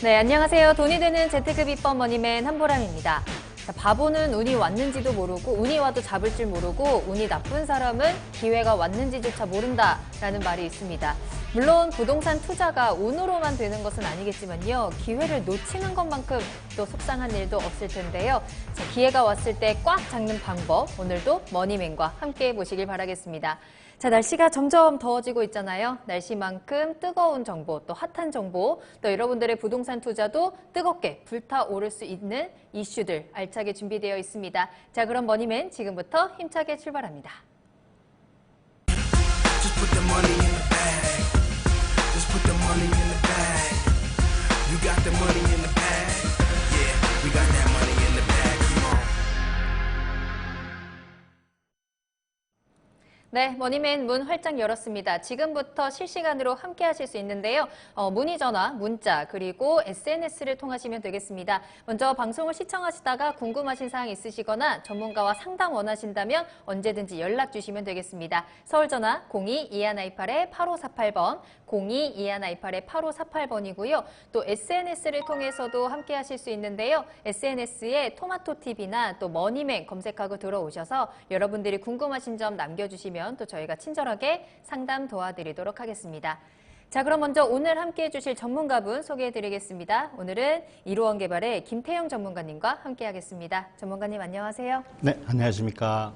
네, 안녕하세요. 돈이 되는 재테크 비법 머니맨 한보람입니다. 자, 바보는 운이 왔는지도 모르고 운이 와도 잡을 줄 모르고 운이 나쁜 사람은 기회가 왔는지조차 모른다라는 말이 있습니다. 물론 부동산 투자가 운으로만 되는 것은 아니겠지만요. 기회를 놓치는 것만큼 또 속상한 일도 없을 텐데요. 자, 기회가 왔을 때 꽉 잡는 방법 오늘도 머니맨과 함께 보시길 바라겠습니다. 자, 날씨가 점점 더워지고 있잖아요. 날씨만큼 뜨거운 정보, 또 핫한 정보, 또 여러분들의 부동산 투자도 뜨겁게 불타오를 수 있는 이슈들 알차게 준비되어 있습니다. 자, 그럼 머니맨 지금부터 힘차게 출발합니다. Just put the money in the bag. Just put the money in the bag. You got the money in the bag. Yeah, we got that money in the bag. Come on. 네, 머니맨 문 활짝 열었습니다. 지금부터 실시간으로 함께 하실 수 있는데요. 문의 전화, 문자, 그리고 SNS를 통하시면 되겠습니다. 먼저 방송을 시청하시다가 궁금하신 사항 있으시거나 전문가와 상담 원하신다면 언제든지 연락 주시면 되겠습니다. 서울 전화 02-2128-8548번, 02-2128-8548번이고요. 또 SNS를 통해서도 함께 하실 수 있는데요. SNS에 토마토TV나 또 머니맨 검색하고 들어오셔서 여러분들이 궁금하신 점 남겨주시면 또 저희가 친절하게 상담 도와드리도록 하겠습니다. 자, 그럼 먼저 오늘 함께해 주실 전문가분 소개해드리겠습니다. 오늘은 이루원개발의 김태형 전문가님과 함께하겠습니다. 전문가님 안녕하세요. 네, 안녕하십니까.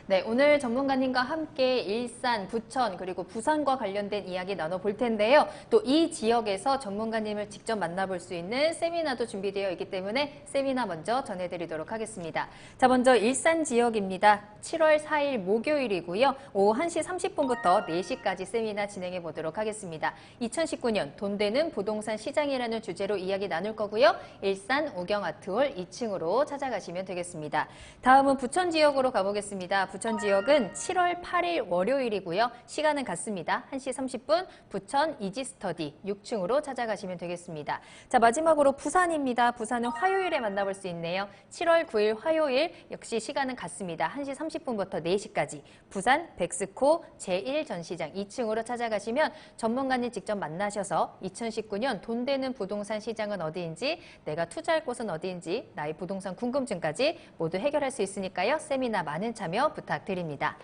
네, 오늘 전문가님과 함께 일산, 부천, 그리고 부산과 관련된 이야기 나눠볼 텐데요. 또 이 지역에서 전문가님을 직접 만나볼 수 있는 세미나도 준비되어 있기 때문에 세미나 먼저 전해드리도록 하겠습니다. 자, 먼저 일산 지역입니다. 7월 4일 목요일이고요. 오후 1시 30분부터 4시까지 세미나 진행해 보도록 하겠습니다. 2019년 돈 되는 부동산 시장이라는 주제로 이야기 나눌 거고요. 일산 우경아트홀 2층으로 찾아가시면 되겠습니다. 다음은 부천 지역으로 가보겠습니다. 부천 지역은 7월 8일 월요일이고요. 시간은 같습니다. 1시 30분 부천 이지스터디 6층으로 찾아가시면 되겠습니다. 자, 마지막으로 부산입니다. 부산은 화요일에 만나볼 수 있네요. 7월 9일 화요일 역시 시간은 같습니다. 1시 30분부터 4시까지 부산 백스코 제1전시장 2층으로 찾아가시면 전문가님 직접 만나셔서 2019년 돈 되는 부동산 시장은 어디인지, 내가 투자할 곳은 어디인지, 나의 부동산 궁금증까지 모두 해결할 수 있으니까요. 세미나 많은 참여 부탁드립니다.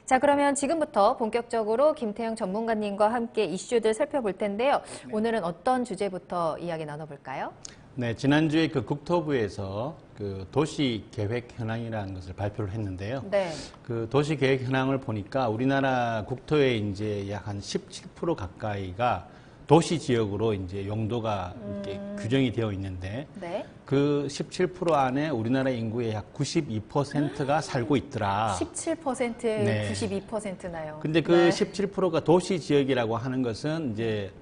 자, 그러면 지금부터 본격적으로 김태형 전문가님과 함께 이슈들 살펴볼 텐데요. 오늘은 어떤 주제부터 이야기 나눠볼까요? 네, 지난주에 그 국토부에서 그 도시 계획 현황이라는 것을 발표를 했는데요. 네. 그 도시 계획 현황을 보니까 우리나라 국토의 이제 약 한 17% 가까이가 도시 지역으로 이제 용도가 이렇게 규정이 되어 있는데, 네. 그 17% 안에 우리나라 인구의 약 92%가 살고 있더라. 17%에 네. 92%나요. 근데 그 17%가 도시 지역이라고 하는 것은 이제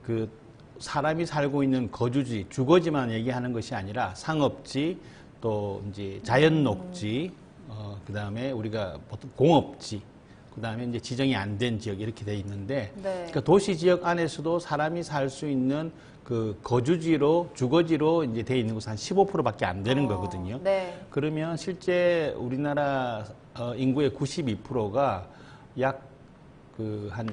그 사람이 살고 있는 거주지, 주거지만 얘기하는 것이 아니라 상업지, 또 이제 자연 녹지, 그다음에 우리가 보통 공업지, 그다음에 이제 지정이 안 된 지역 이렇게 돼 있는데, 네. 그러니까 도시 지역 안에서도 사람이 살 수 있는 그 거주지로, 주거지로 이제 돼 있는 것은 한 15%밖에 안 되는 거거든요. 네. 그러면 실제 우리나라 인구의 92%가 약 그 한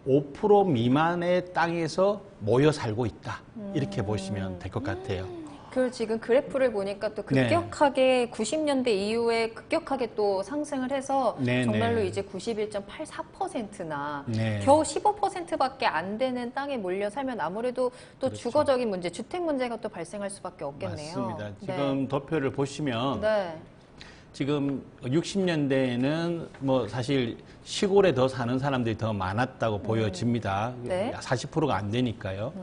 5% 미만의 땅에서 모여 살고 있다. 이렇게 보시면 될 것 같아요. 그 지금 그래프를 보니까 또 급격하게 90년대 이후에 급격하게 또 상승을 해서 네, 정말로 네. 이제 91.84%나 네. 겨우 15%밖에 안 되는 땅에 몰려 살면 아무래도 또 그렇죠. 주거적인 문제, 주택 문제가 또 발생할 수밖에 없겠네요. 맞습니다. 네. 지금 도표를 보시면 네. 지금 60년대에는 뭐 사실 시골에 더 사는 사람들이 더 많았다고 보여집니다. 네. 40%가 안 되니까요.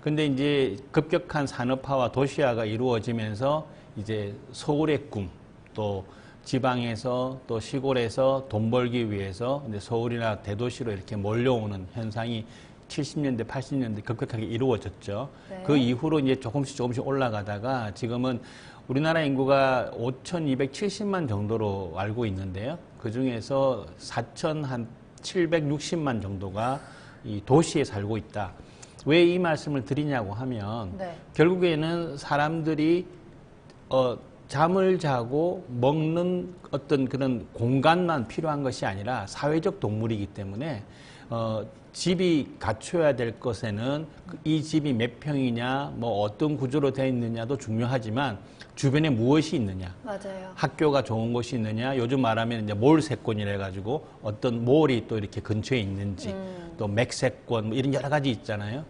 근데 이제 급격한 산업화와 도시화가 이루어지면서 이제 서울의 꿈, 또 지방에서 또 시골에서 돈 벌기 위해서 이제 서울이나 대도시로 이렇게 몰려오는 현상이 70년대, 80년대 급격하게 이루어졌죠. 네. 그 이후로 이제 조금씩 올라가다가 지금은 우리나라 인구가 5,270만 정도로 알고 있는데요. 그 중에서 4,760만 정도가 이 도시에 살고 있다. 왜 이 말씀을 드리냐고 하면, 네. 결국에는 사람들이 잠을 자고 먹는 어떤 그런 공간만 필요한 것이 아니라 사회적 동물이기 때문에 집이 갖춰야 될 것에는 이 집이 몇 평이냐, 뭐 어떤 구조로 되어 있느냐도 중요하지만 주변에 무엇이 있느냐, 맞아요. 학교가 좋은 곳이 있느냐, 요즘 말하면 이제 몰세권이라 해가지고 어떤 몰이 또 이렇게 근처에 있는지, 또 맥세권 뭐 이런 여러 가지 있잖아요.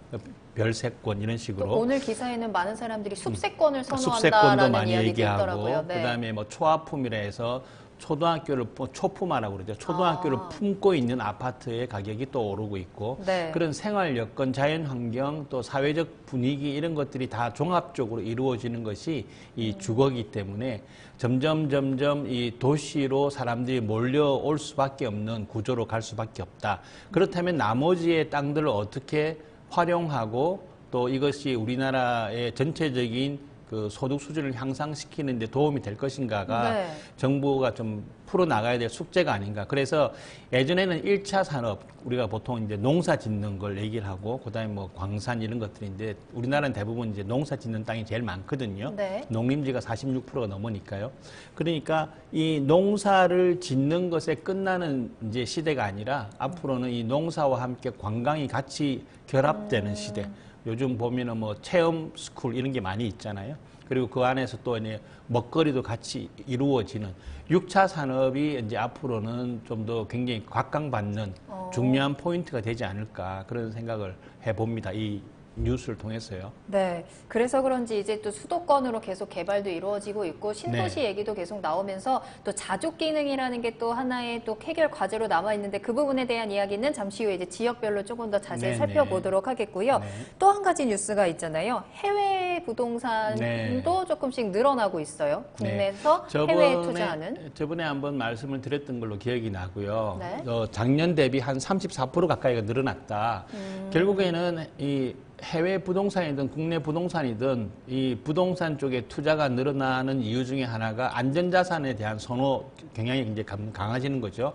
별세권 이런 식으로. 또 오늘 기사에는 많은 사람들이 숲세권을 숲세권도 선호한다라는 많이 이야기도 얘기하고, 있더라고요. 네. 그다음에 뭐 초아품이라 해서 초등학교를 초품화라고 그러죠. 초등학교를 품고 있는 아파트의 가격이 또 오르고 있고, 네. 그런 생활 여건, 자연 환경, 또 사회적 분위기 이런 것들이 다 종합적으로 이루어지는 것이 이 주거기 때문에 점점 이 도시로 사람들이 몰려올 수밖에 없는 구조로 갈 수밖에 없다. 그렇다면 나머지의 땅들을 어떻게 활용하고 또 이것이 우리나라의 전체적인 그 소득 수준을 향상시키는 데 도움이 될 것인가가 네. 정부가 좀 풀어나가야 될 숙제가 아닌가. 그래서 예전에는 1차 산업, 우리가 보통 이제 농사 짓는 걸 얘기를 하고, 그 다음에 뭐 광산 이런 것들인데, 우리나라는 대부분 이제 농사 짓는 땅이 제일 많거든요. 네. 농림지가 46%가 넘으니까요. 그러니까 이 농사를 짓는 것에 끝나는 이제 시대가 아니라 앞으로는 이 농사와 함께 관광이 같이 결합되는 시대. 요즘 보면은 뭐 체험 스쿨 이런 게 많이 있잖아요. 그리고 그 안에서 또 이제 먹거리도 같이 이루어지는 6차 산업이 이제 앞으로는 좀 더 굉장히 각광받는 중요한 포인트가 되지 않을까 그런 생각을 해봅니다. 이 뉴스를 통해서요. 네. 그래서 그런지 이제 또 수도권으로 계속 개발도 이루어지고 있고 신도시 네. 얘기도 계속 나오면서 또 자족 기능이라는 게 또 하나의 또 해결 과제로 남아 있는데 그 부분에 대한 이야기는 잠시 후에 이제 지역별로 조금 더 자세히 네, 살펴보도록 하겠고요. 네. 또 한 가지 뉴스가 있잖아요. 해외 부동산도 네. 조금씩 늘어나고 있어요. 국내에서 해외에 투자하는. 저번에 한번 말씀을 드렸던 걸로 기억이 나고요. 네. 작년 대비 한 34% 가까이가 늘어났다. 결국에는 이 해외 부동산이든 국내 부동산이든 이 부동산 쪽에 투자가 늘어나는 이유 중에 하나가 안전자산에 대한 선호 경향이 굉장히 강해지는 거죠.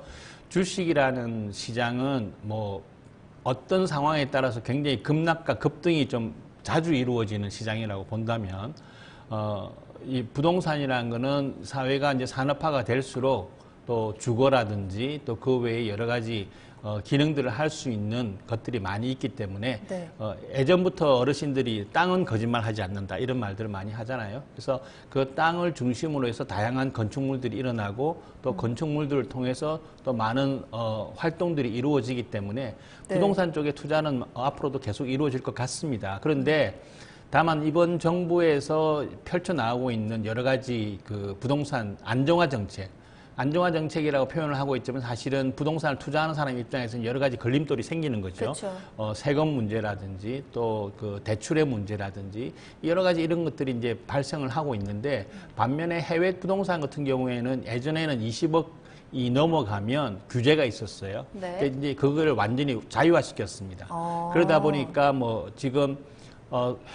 주식이라는 시장은 뭐 어떤 상황에 따라서 굉장히 급락과 급등이 좀 자주 이루어지는 시장이라고 본다면, 이 부동산이라는 거는 사회가 이제 산업화가 될수록 또 주거라든지 또 그 외에 여러 가지 기능들을 할 수 있는 것들이 많이 있기 때문에 네. 예전부터 어르신들이 땅은 거짓말하지 않는다 이런 말들을 많이 하잖아요. 그래서 그 땅을 중심으로 해서 다양한 건축물들이 일어나고 또 건축물들을 통해서 또 많은 활동들이 이루어지기 때문에 네. 부동산 쪽의 투자는 앞으로도 계속 이루어질 것 같습니다. 그런데 다만 이번 정부에서 펼쳐나가고 있는 여러 가지 그 부동산 안정화 정책이라고 표현을 하고 있지만 사실은 부동산을 투자하는 사람 입장에서는 여러 가지 걸림돌이 생기는 거죠. 그렇죠. 세금 문제라든지 또 그 대출의 문제라든지 여러 가지 이런 것들이 이제 발생을 하고 있는데, 반면에 해외 부동산 같은 경우에는 예전에는 20억이 넘어가면 규제가 있었어요. 네. 근데 이제 그거를 완전히 자유화시켰습니다. 그러다 보니까 뭐 지금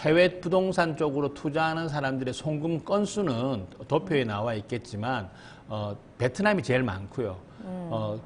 해외 부동산 쪽으로 투자하는 사람들의 송금 건수는 도표에 나와 있겠지만 베트남이 제일 많고요.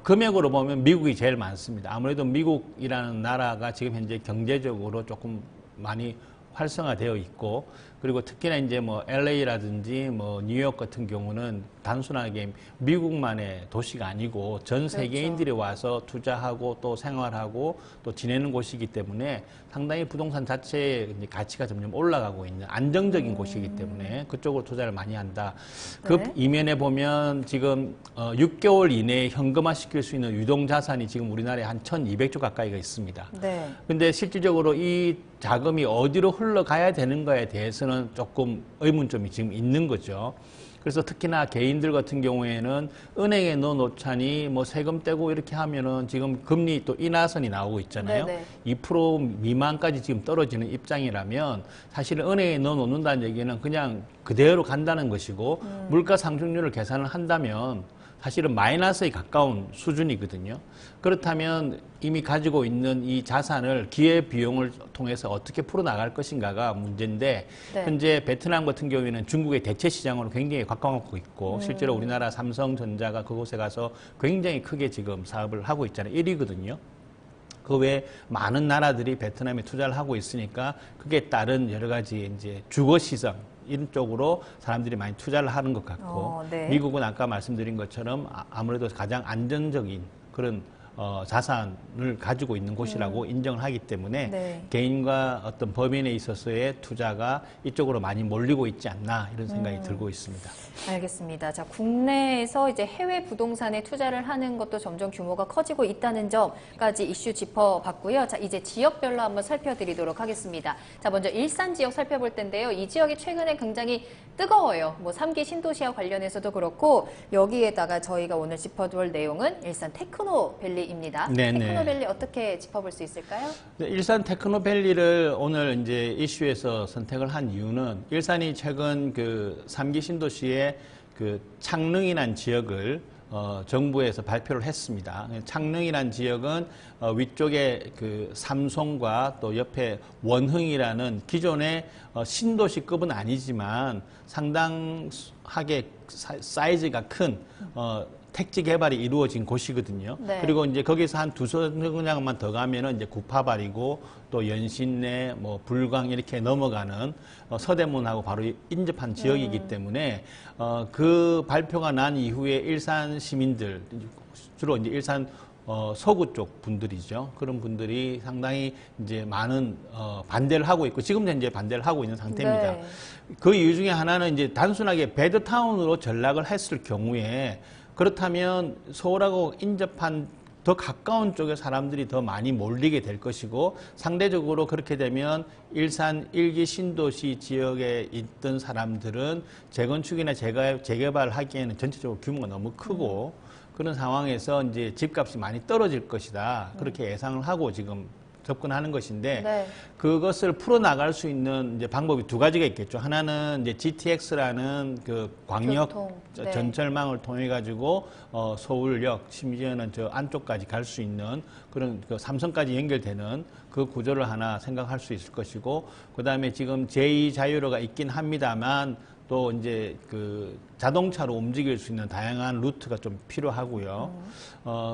금액으로 보면 미국이 제일 많습니다. 아무래도 미국이라는 나라가 지금 현재 경제적으로 조금 많이 활성화되어 있고, 그리고 특히나 이제 뭐 LA라든지 뭐 뉴욕 같은 경우는 단순하게 미국만의 도시가 아니고 전 세계인들이 와서 투자하고 또 생활하고 또 지내는 곳이기 때문에 상당히 부동산 자체의 가치가 점점 올라가고 있는 안정적인 곳이기 때문에 그쪽으로 투자를 많이 한다. 그 네. 이면에 보면 지금 6개월 이내에 현금화 시킬 수 있는 유동 자산이 지금 우리나라에 한 1,200조 가까이가 있습니다. 네. 근데 실질적으로 이 자금이 어디로 흘러가야 되는 거에 대해서는 조금 의문점이 지금 있는 거죠. 그래서 특히나 개인들 같은 경우에는 은행에 넣어놓자니 뭐 세금 떼고 이렇게 하면은 지금 금리 또 인하선이 나오고 있잖아요. 네네. 2% 미만까지 지금 떨어지는 입장이라면 사실 은행에 넣어놓는다는 얘기는 그냥 그대로 간다는 것이고 물가 상승률을 계산을 한다면 사실은 마이너스에 가까운 수준이거든요. 그렇다면 이미 가지고 있는 이 자산을 기회비용을 통해서 어떻게 풀어나갈 것인가가 문제인데, 네. 현재 베트남 같은 경우에는 중국의 대체 시장으로 굉장히 가까워하고 있고 실제로 우리나라 삼성전자가 그곳에 가서 굉장히 크게 지금 사업을 하고 있잖아요. 1위거든요. 그 외에 많은 나라들이 베트남에 투자를 하고 있으니까 그게 따른 여러 가지 이제 주거 시장 이런 쪽으로 사람들이 많이 투자를 하는 것 같고, 네. 미국은 아까 말씀드린 것처럼 아무래도 가장 안정적인 그런 자산을 가지고 있는 곳이라고 인정을 하기 때문에 네. 개인과 어떤 법인에 있어서의 투자가 이쪽으로 많이 몰리고 있지 않나 이런 생각이 들고 있습니다. 알겠습니다. 자, 국내에서 이제 해외 부동산에 투자를 하는 것도 점점 규모가 커지고 있다는 점까지 이슈 짚어봤고요. 자, 이제 지역별로 한번 살펴드리도록 하겠습니다. 자, 먼저 일산 지역 살펴볼 텐데요. 이 지역이 최근에 굉장히 뜨거워요. 뭐 3기 신도시와 관련해서도 그렇고 여기에다가 저희가 오늘 짚어볼 내용은 일산 테크노밸리입니다. 네네. 테크노밸리 어떻게 짚어볼 수 있을까요? 네, 일산 테크노밸리를 오늘 이제 이슈에서 선택을 한 이유는 일산이 최근 그 3기 신도시의 그 창릉이라는 지역을 정부에서 발표를 했습니다. 창릉이라는 지역은 위쪽에 그 삼송과 또 옆에 원흥이라는 기존의 신도시급은 아니지만 상당하게 사이즈가 큰 택지 개발이 이루어진 곳이거든요. 네. 그리고 이제 거기서 한 두 정거장만 더 가면은 이제 구파발이고 또 연신내, 뭐 불광 이렇게 넘어가는 서대문하고 바로 인접한 지역이기 때문에 그 발표가 난 이후에 일산 시민들 주로 이제 일산 서구 쪽 분들이죠. 그런 분들이 상당히 이제 많은 반대를 하고 있고 지금도 이제 반대를 하고 있는 상태입니다. 네. 그 이유 중에 하나는 이제 단순하게 베드타운으로 전락을 했을 경우에 그렇다면 서울하고 인접한 더 가까운 쪽에 사람들이 더 많이 몰리게 될 것이고 상대적으로 그렇게 되면 일산 1기 신도시 지역에 있던 사람들은 재건축이나 재개발을 하기에는 전체적으로 규모가 너무 크고 그런 상황에서 이제 집값이 많이 떨어질 것이다. 그렇게 예상을 하고 지금 접근하는 것인데 네. 그것을 풀어나갈 수 있는 이제 방법이 두 가지가 있겠죠. 하나는 이제 GTX라는 그 광역 교통, 네. 전철망을 통해 가지고 서울역 심지어는 저 안쪽까지 갈 수 있는 그런 그 삼성까지 연결되는 그 구조를 하나 생각할 수 있을 것이고 그다음에 지금 제2 자유로가 있긴 합니다만 또 이제 그 자동차로 움직일 수 있는 다양한 루트가 좀 필요하고요.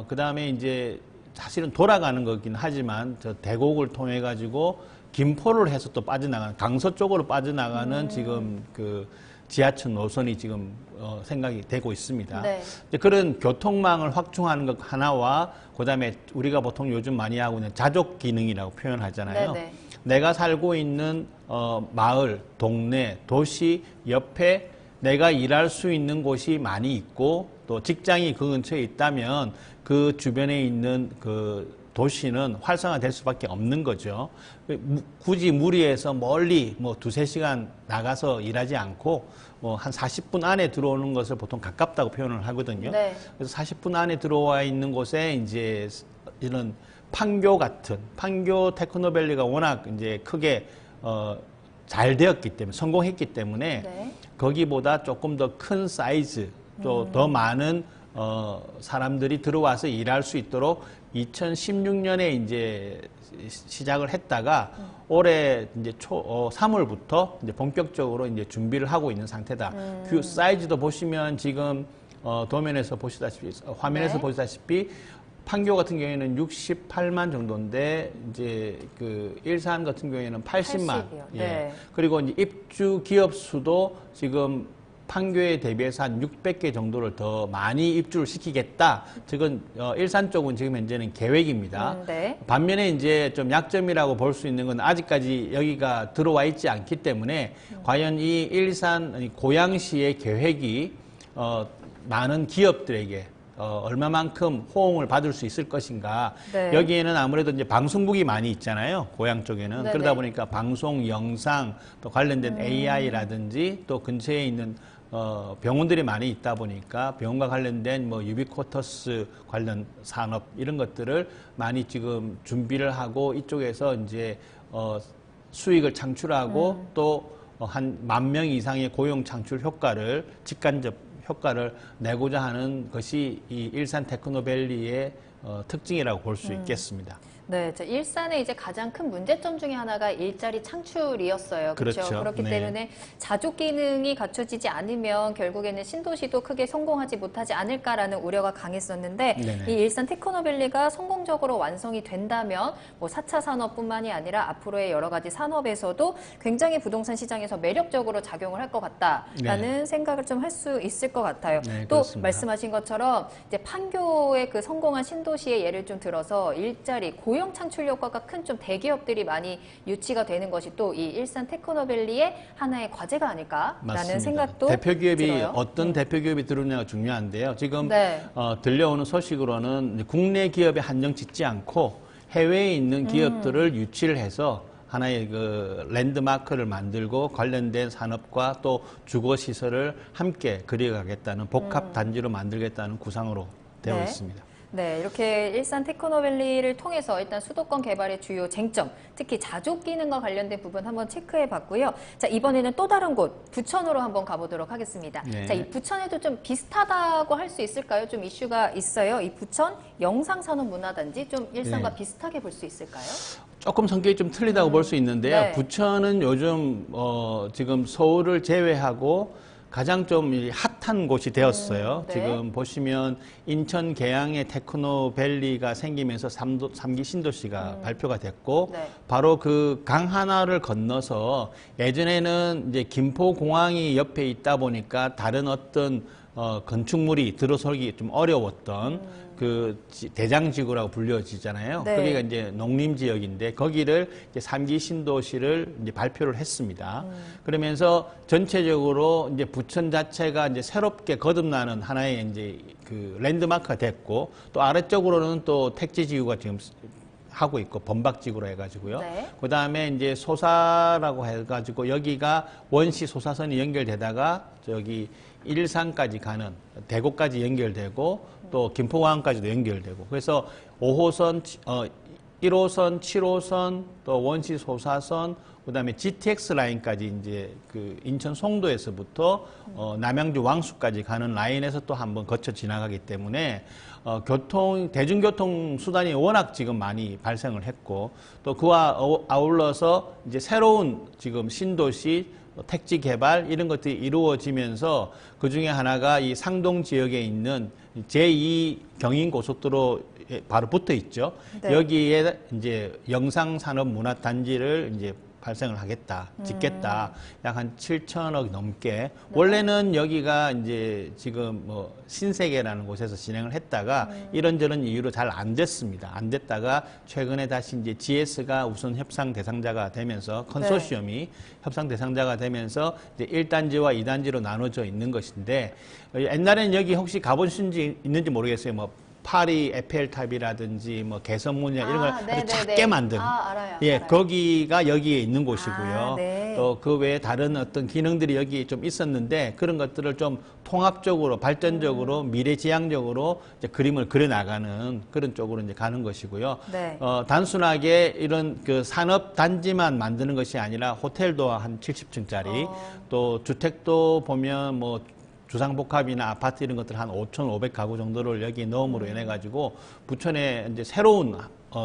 그다음에 이제 사실은 돌아가는 거긴 하지만 저 대곡을 통해 가지고 김포를 해서 또 빠져나가는 강서 쪽으로 빠져나가는 지금 그 지하철 노선이 지금 생각이 되고 있습니다. 네. 그런 교통망을 확충하는 것 하나와 그다음에 우리가 보통 요즘 많이 하고 있는 자족 기능이라고 표현하잖아요. 네네. 내가 살고 있는 마을, 동네, 도시 옆에 내가 일할 수 있는 곳이 많이 있고 또 직장이 그 근처에 있다면 그 주변에 있는 그 도시는 활성화될 수밖에 없는 거죠. 굳이 무리해서 멀리 뭐 2-3시간 나가서 일하지 않고 뭐 한 40분 안에 들어오는 것을 보통 가깝다고 표현을 하거든요. 네. 그래서 40분 안에 들어와 있는 곳에 이제 이런 판교 같은 판교 테크노밸리가 워낙 이제 크게 잘 되었기 때문에 성공했기 때문에 네. 거기보다 조금 더 큰 사이즈 또 더 많은 사람들이 들어와서 일할 수 있도록 2016년에 이제 시작을 했다가 올해 이제 3월부터 이제 본격적으로 이제 준비를 하고 있는 상태다. 그 사이즈도 보시면 지금 도면에서 보시다시피 화면에서 네. 보시다시피 판교 같은 경우에는 68만 정도인데 이제 그 일산 같은 경우에는 80만. 80이요. 예. 네. 그리고 이제 입주 기업 수도 지금 판교에 대비해서 한 600개 정도를 더 많이 입주를 시키겠다. 지금 일산 쪽은 지금 현재는 계획입니다. 네. 반면에 이제 좀 약점이라고 볼 수 있는 건 아직까지 여기가 들어와 있지 않기 때문에 과연 이 일산 아니, 고양시의 계획이 많은 기업들에게 얼마만큼 호응을 받을 수 있을 것인가. 네. 여기에는 아무래도 이제 방송국이 많이 있잖아요. 고향 쪽에는. 네네. 그러다 보니까 방송, 영상, 또 관련된 AI라든지 또 근처에 있는 병원들이 많이 있다 보니까 병원과 관련된 뭐 유비쿼터스 관련 산업 이런 것들을 많이 지금 준비를 하고 이쪽에서 이제 수익을 창출하고 또 한 10,000명 이상의 고용 창출 효과를 직간접 효과를 내고자 하는 것이 이 일산 테크노밸리의 특징이라고 볼 수 있겠습니다. 네, 일산의 이제 가장 큰 문제점 중에 하나가 일자리 창출이었어요. 그렇죠? 그렇죠. 그렇기 네. 때문에 자족 기능이 갖춰지지 않으면 결국에는 신도시도 크게 성공하지 못하지 않을까라는 우려가 강했었는데 네네. 이 일산 테크노밸리가 성공적으로 완성이 된다면 뭐 4차 산업뿐만이 아니라 앞으로의 여러 가지 산업에서도 굉장히 부동산 시장에서 매력적으로 작용을 할 것 같다라는 생각을 좀 할 수 있을 것 같아요. 네, 또 그렇습니다. 말씀하신 것처럼 이제 판교의 그 성공한 신도시의 예를 좀 들어서 일자리 고용 창출 효과가 큰 좀 대기업들이 많이 유치가 되는 것이 또 이 일산 테크노밸리의 하나의 과제가 아닐까라는 맞습니다. 생각도 대표 기업이 들어요. 어떤 대표 기업이 들어오냐가 중요한데요. 지금 네. 들려오는 소식으로는 이제 국내 기업에 한정 짓지 않고 해외에 있는 기업들을 유치를 해서 하나의 그 랜드마크를 만들고 관련된 산업과 또 주거 시설을 함께 그려가겠다는 복합 단지로 만들겠다는 구상으로 되어 네. 있습니다. 네, 이렇게 일산 테크노밸리를 통해서 일단 수도권 개발의 주요 쟁점, 특히 자족 기능과 관련된 부분 한번 체크해 봤고요. 자, 이번에는 또 다른 곳, 부천으로 한번 가보도록 하겠습니다. 네. 자, 이 부천에도 좀 비슷하다고 할 수 있을까요? 좀 이슈가 있어요. 이 부천 영상산업문화단지 좀 일산과 네. 비슷하게 볼 수 있을까요? 조금 성격이 좀 틀리다고 볼 수 있는데요. 네. 부천은 요즘 지금 서울을 제외하고 가장 좀 이 핫한 곳이 되었어요. 네. 지금 보시면 인천 계양에 테크노밸리가 생기면서 3기 신도시가 발표가 됐고 네. 바로 그 강 하나를 건너서 예전에는 이제 김포공항이 옆에 있다 보니까 다른 어떤 건축물이 들어서기 좀 어려웠던 그 대장지구라고 불려지잖아요. 네. 거기가 이제 농림 지역인데 거기를 이제 3기 신도시를 이제 발표를 했습니다. 그러면서 전체적으로 이제 부천 자체가 이제 새롭게 거듭나는 하나의 이제 그 랜드마크가 됐고 또 아래쪽으로는 또 택지지구가 지금 하고 있고 범박지구로 해가지고요. 네. 그 다음에 이제 소사라고 해가지고 여기가 원시 소사선이 연결되다가 저기 일산까지 가는 대구까지 연결되고 또 김포공항까지도 연결되고 그래서 5호선, 1호선, 7호선 또 원시 소사선 그다음에 GTX 라인까지 이제 그 인천 송도에서부터 남양주 왕수까지 가는 라인에서 또 한번 거쳐 지나가기 때문에 대중교통 수단이 워낙 지금 많이 발생을 했고 또 그와 아울러서 이제 새로운 지금 신도시 택지 개발 이런 것들이 이루어지면서 그 중에 하나가 이 상동 지역에 있는 제2 경인고속도로에 바로 붙어 있죠. 네. 여기에 이제 영상산업문화단지를 이제 발생을 하겠다, 짓겠다. 약 한 7천억 넘게. 네. 원래는 여기가 이제 지금 뭐 신세계라는 곳에서 진행을 했다가 이런저런 이유로 잘 안 됐습니다. 안 됐다가 최근에 다시 이제 GS가 우선 협상 대상자가 되면서 컨소시엄이 협상 대상자가 되면서 이제 1단지와 2단지로 나눠져 있는 것인데 옛날에는 여기 혹시 가보신 있는지 모르겠어요. 뭐 파리 에펠탑이라든지 뭐 개선문이나 이런 걸 아주 네네네. 작게 만든 알아요. 예, 알아요. 거기가 여기에 있는 곳이고요. 네. 또 그 외에 다른 어떤 기능들이 여기 좀 있었는데 그런 것들을 좀 통합적으로 발전적으로 미래지향적으로 이제 그림을 그려나가는 그런 쪽으로 이제 가는 것이고요. 네. 단순하게 이런 그 산업 단지만 만드는 것이 아니라 호텔도 한 70층짜리 또 주택도 보면 뭐 주상복합이나 아파트 이런 것들 한 5,500가구 정도를 여기 넣음으로 인해 가지고 부천에 이제 새로운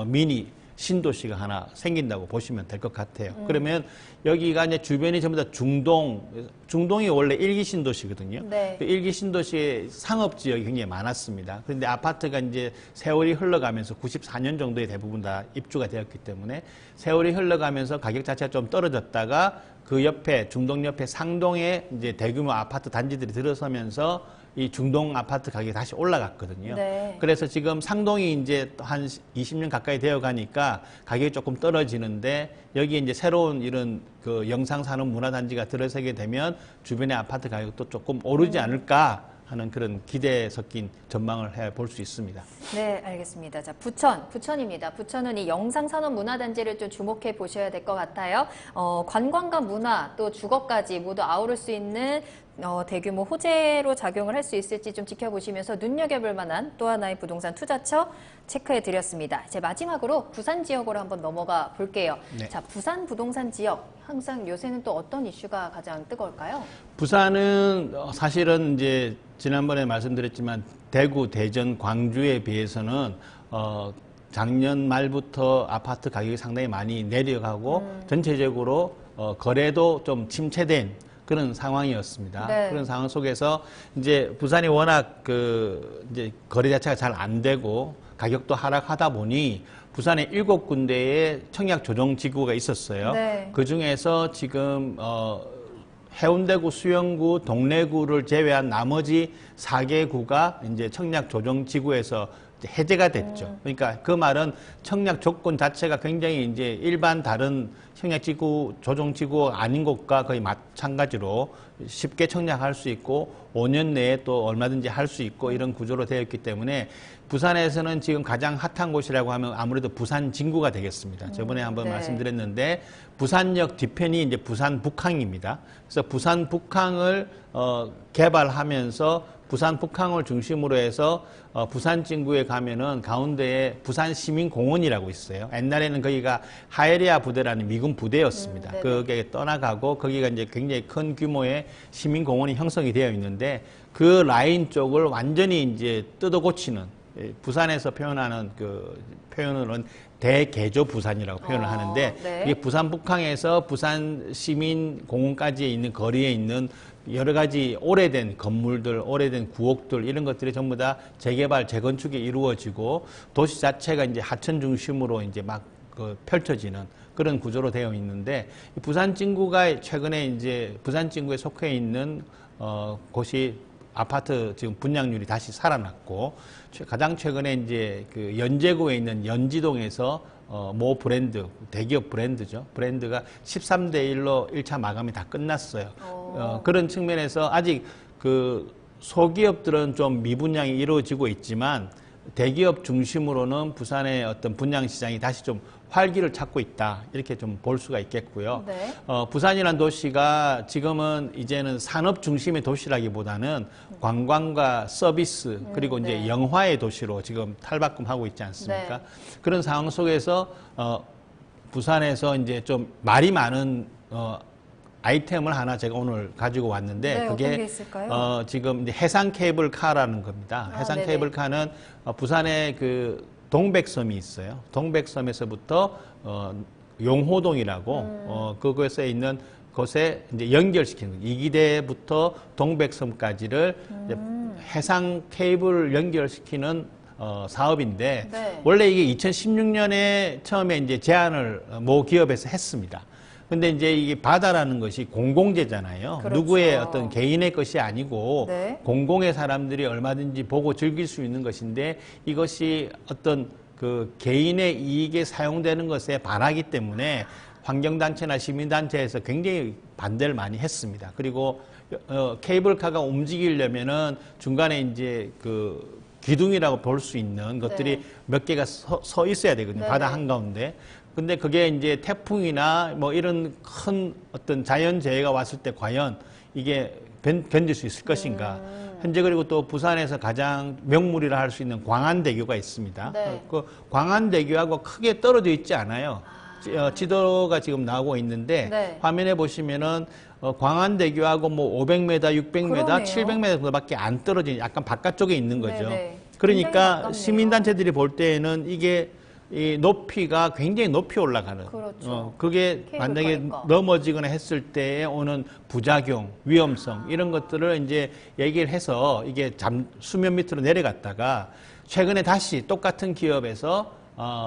미니 신도시가 하나 생긴다고 보시면 될 것 같아요. 그러면 여기가 이제 주변이 전부 다 중동이 원래 1기 신도시거든요. 네. 그 1기 신도시에 상업 지역이 굉장히 많았습니다. 그런데 아파트가 이제 세월이 흘러가면서 94년 정도에 대부분 다 입주가 되었기 때문에 세월이 흘러가면서 가격 자체가 좀 떨어졌다가 그 옆에 중동 옆에 상동에 이제 대규모 아파트 단지들이 들어서면서 이 중동 아파트 가격이 다시 올라갔거든요. 네. 그래서 지금 상동이 이제 한 20년 가까이 되어 가니까 가격이 조금 떨어지는데 여기에 이제 새로운 이런 그 영상산업문화단지가 들어서게 되면 주변의 아파트 가격도 조금 오르지 않을까 하는 그런 기대에 섞인 전망을 해 볼 수 있습니다. 네, 알겠습니다. 자, 부천입니다. 부천은 이 영상산업문화단지를 좀 주목해 보셔야 될 것 같아요. 관광과 문화, 또 주거까지 모두 아우를 수 있는 대규모 호재로 작용을 할 수 있을지 좀 지켜보시면서 눈여겨볼 만한 또 하나의 부동산 투자처 체크해 드렸습니다. 이제 마지막으로 부산 지역으로 한번 넘어가 볼게요. 네. 자, 부산 부동산 지역, 항상 요새는 또 어떤 이슈가 가장 뜨거울까요? 부산은 사실은 이제 지난번에 말씀드렸지만 대구, 대전, 광주에 비해서는 작년 말부터 아파트 가격이 상당히 많이 내려가고 전체적으로 거래도 좀 침체된 그런 상황이었습니다. 네. 그런 상황 속에서 이제 부산이 워낙 이제 거래 자체가 잘 안 되고 가격도 하락하다 보니 부산에 7군데의 청약 조정 지구가 있었어요. 네. 그 중에서 지금 해운대구, 수영구, 동래구를 제외한 나머지 4개 구가 이제 청약 조정 지구에서 해제가 됐죠. 그러니까 그 말은 청약 조건 자체가 굉장히 이제 일반 다른 청약 지구, 조정 지구 아닌 곳과 거의 마찬가지로 쉽게 청약할 수 있고 5년 내에 또 얼마든지 할 수 있고 이런 구조로 되어 있기 때문에 부산에서는 지금 가장 핫한 곳이라고 하면 아무래도 부산 진구가 되겠습니다. 저번에 한번 네. 말씀드렸는데 부산역 뒤편이 이제 부산 북항입니다. 그래서 부산 북항을 개발하면서 부산 북항을 중심으로 해서 부산 진구에 가면은 가운데에 부산 시민공원이라고 있어요. 옛날에는 거기가 하에리아 부대라는 미군 부대였습니다. 네네. 그게 떠나가고 거기가 이제 굉장히 큰 규모의 시민공원이 형성이 되어 있는데 그 라인 쪽을 완전히 이제 뜯어 고치는 부산에서 표현하는 그 표현으로는 대개조 부산이라고 표현을 하는데 네. 이게 부산 북항에서 부산 시민공원까지 있는 거리에 있는 여러 가지 오래된 건물들, 오래된 구옥들 이런 것들이 전부 다 재개발, 재건축이 이루어지고 도시 자체가 이제 하천 중심으로 이제 막 펼쳐지는 그런 구조로 되어 있는데 부산 진구가 최근에 이제 부산 진구에 속해 있는 곳이 아파트 지금 분양률이 다시 살아났고 가장 최근에 이제 그 연제구에 있는 연지동에서 모 브랜드, 대기업 브랜드죠. 브랜드가 13대 1로 1차 마감이 다 끝났어요. 그런 측면에서 아직 그 소기업들은 좀 미분양이 이루어지고 있지만 대기업 중심으로는 부산의 어떤 분양 시장이 다시 좀 활기를 찾고 있다. 이렇게 좀 볼 수가 있겠고요. 네. 부산이라는 도시가 지금은 이제는 산업 중심의 도시라기보다는 관광과 서비스 그리고 네. 이제 영화의 도시로 지금 탈바꿈하고 있지 않습니까? 네. 그런 상황 속에서 부산에서 이제 좀 말이 많은 아이템을 하나 제가 오늘 가지고 왔는데 네, 어떤 그게 게 있을까요? 지금 이제 해상 케이블카라는 겁니다. 해상 네네. 케이블카는 부산에 그 동백섬이 있어요. 동백섬에서부터 용호동이라고 그곳에 있는 곳에 이제 연결시키는 거예요. 이기대부터 동백섬까지를 이제 해상 케이블을 연결시키는 사업인데 네. 원래 이게 2016년에 처음에 이제 제안을 모 기업에서 했습니다. 근데 이제 이게 바다라는 것이 공공재잖아요. 그렇죠. 누구의 어떤 개인의 것이 아니고 네. 공공의 사람들이 얼마든지 보고 즐길 수 있는 것인데 이것이 어떤 그 개인의 이익에 사용되는 것에 반하기 때문에 환경단체나 시민단체에서 굉장히 반대를 많이 했습니다. 그리고 케이블카가 움직이려면은 중간에 이제 그 기둥이라고 볼 수 있는 것들이 네. 몇 개가 서 있어야 되거든요. 네네. 바다 한가운데. 근데 그게 이제 태풍이나 뭐 이런 큰 어떤 자연재해가 왔을 때 과연 이게 견딜 수 있을 것인가. 현재 그리고 또 부산에서 가장 명물이라 할 수 있는 광안대교가 있습니다. 네. 그 광안대교하고 크게 떨어져 있지 않아요. 지도가 지금 나오고 있는데 네. 화면에 보시면은 광안대교하고 뭐 500m, 600m, 그러네요. 700m 정도밖에 안 떨어진 약간 바깥쪽에 있는 거죠. 네네. 굉장히 그러니까 가깝네요. 시민단체들이 볼 때에는 이게 이 높이가 굉장히 높이 올라가는. 그렇죠. 그게 만약에 케이블카니까. 넘어지거나 했을 때에 오는 부작용, 위험성 이런 것들을 이제 얘기를 해서 이게 수면 밑으로 내려갔다가 최근에 다시 똑같은 기업에서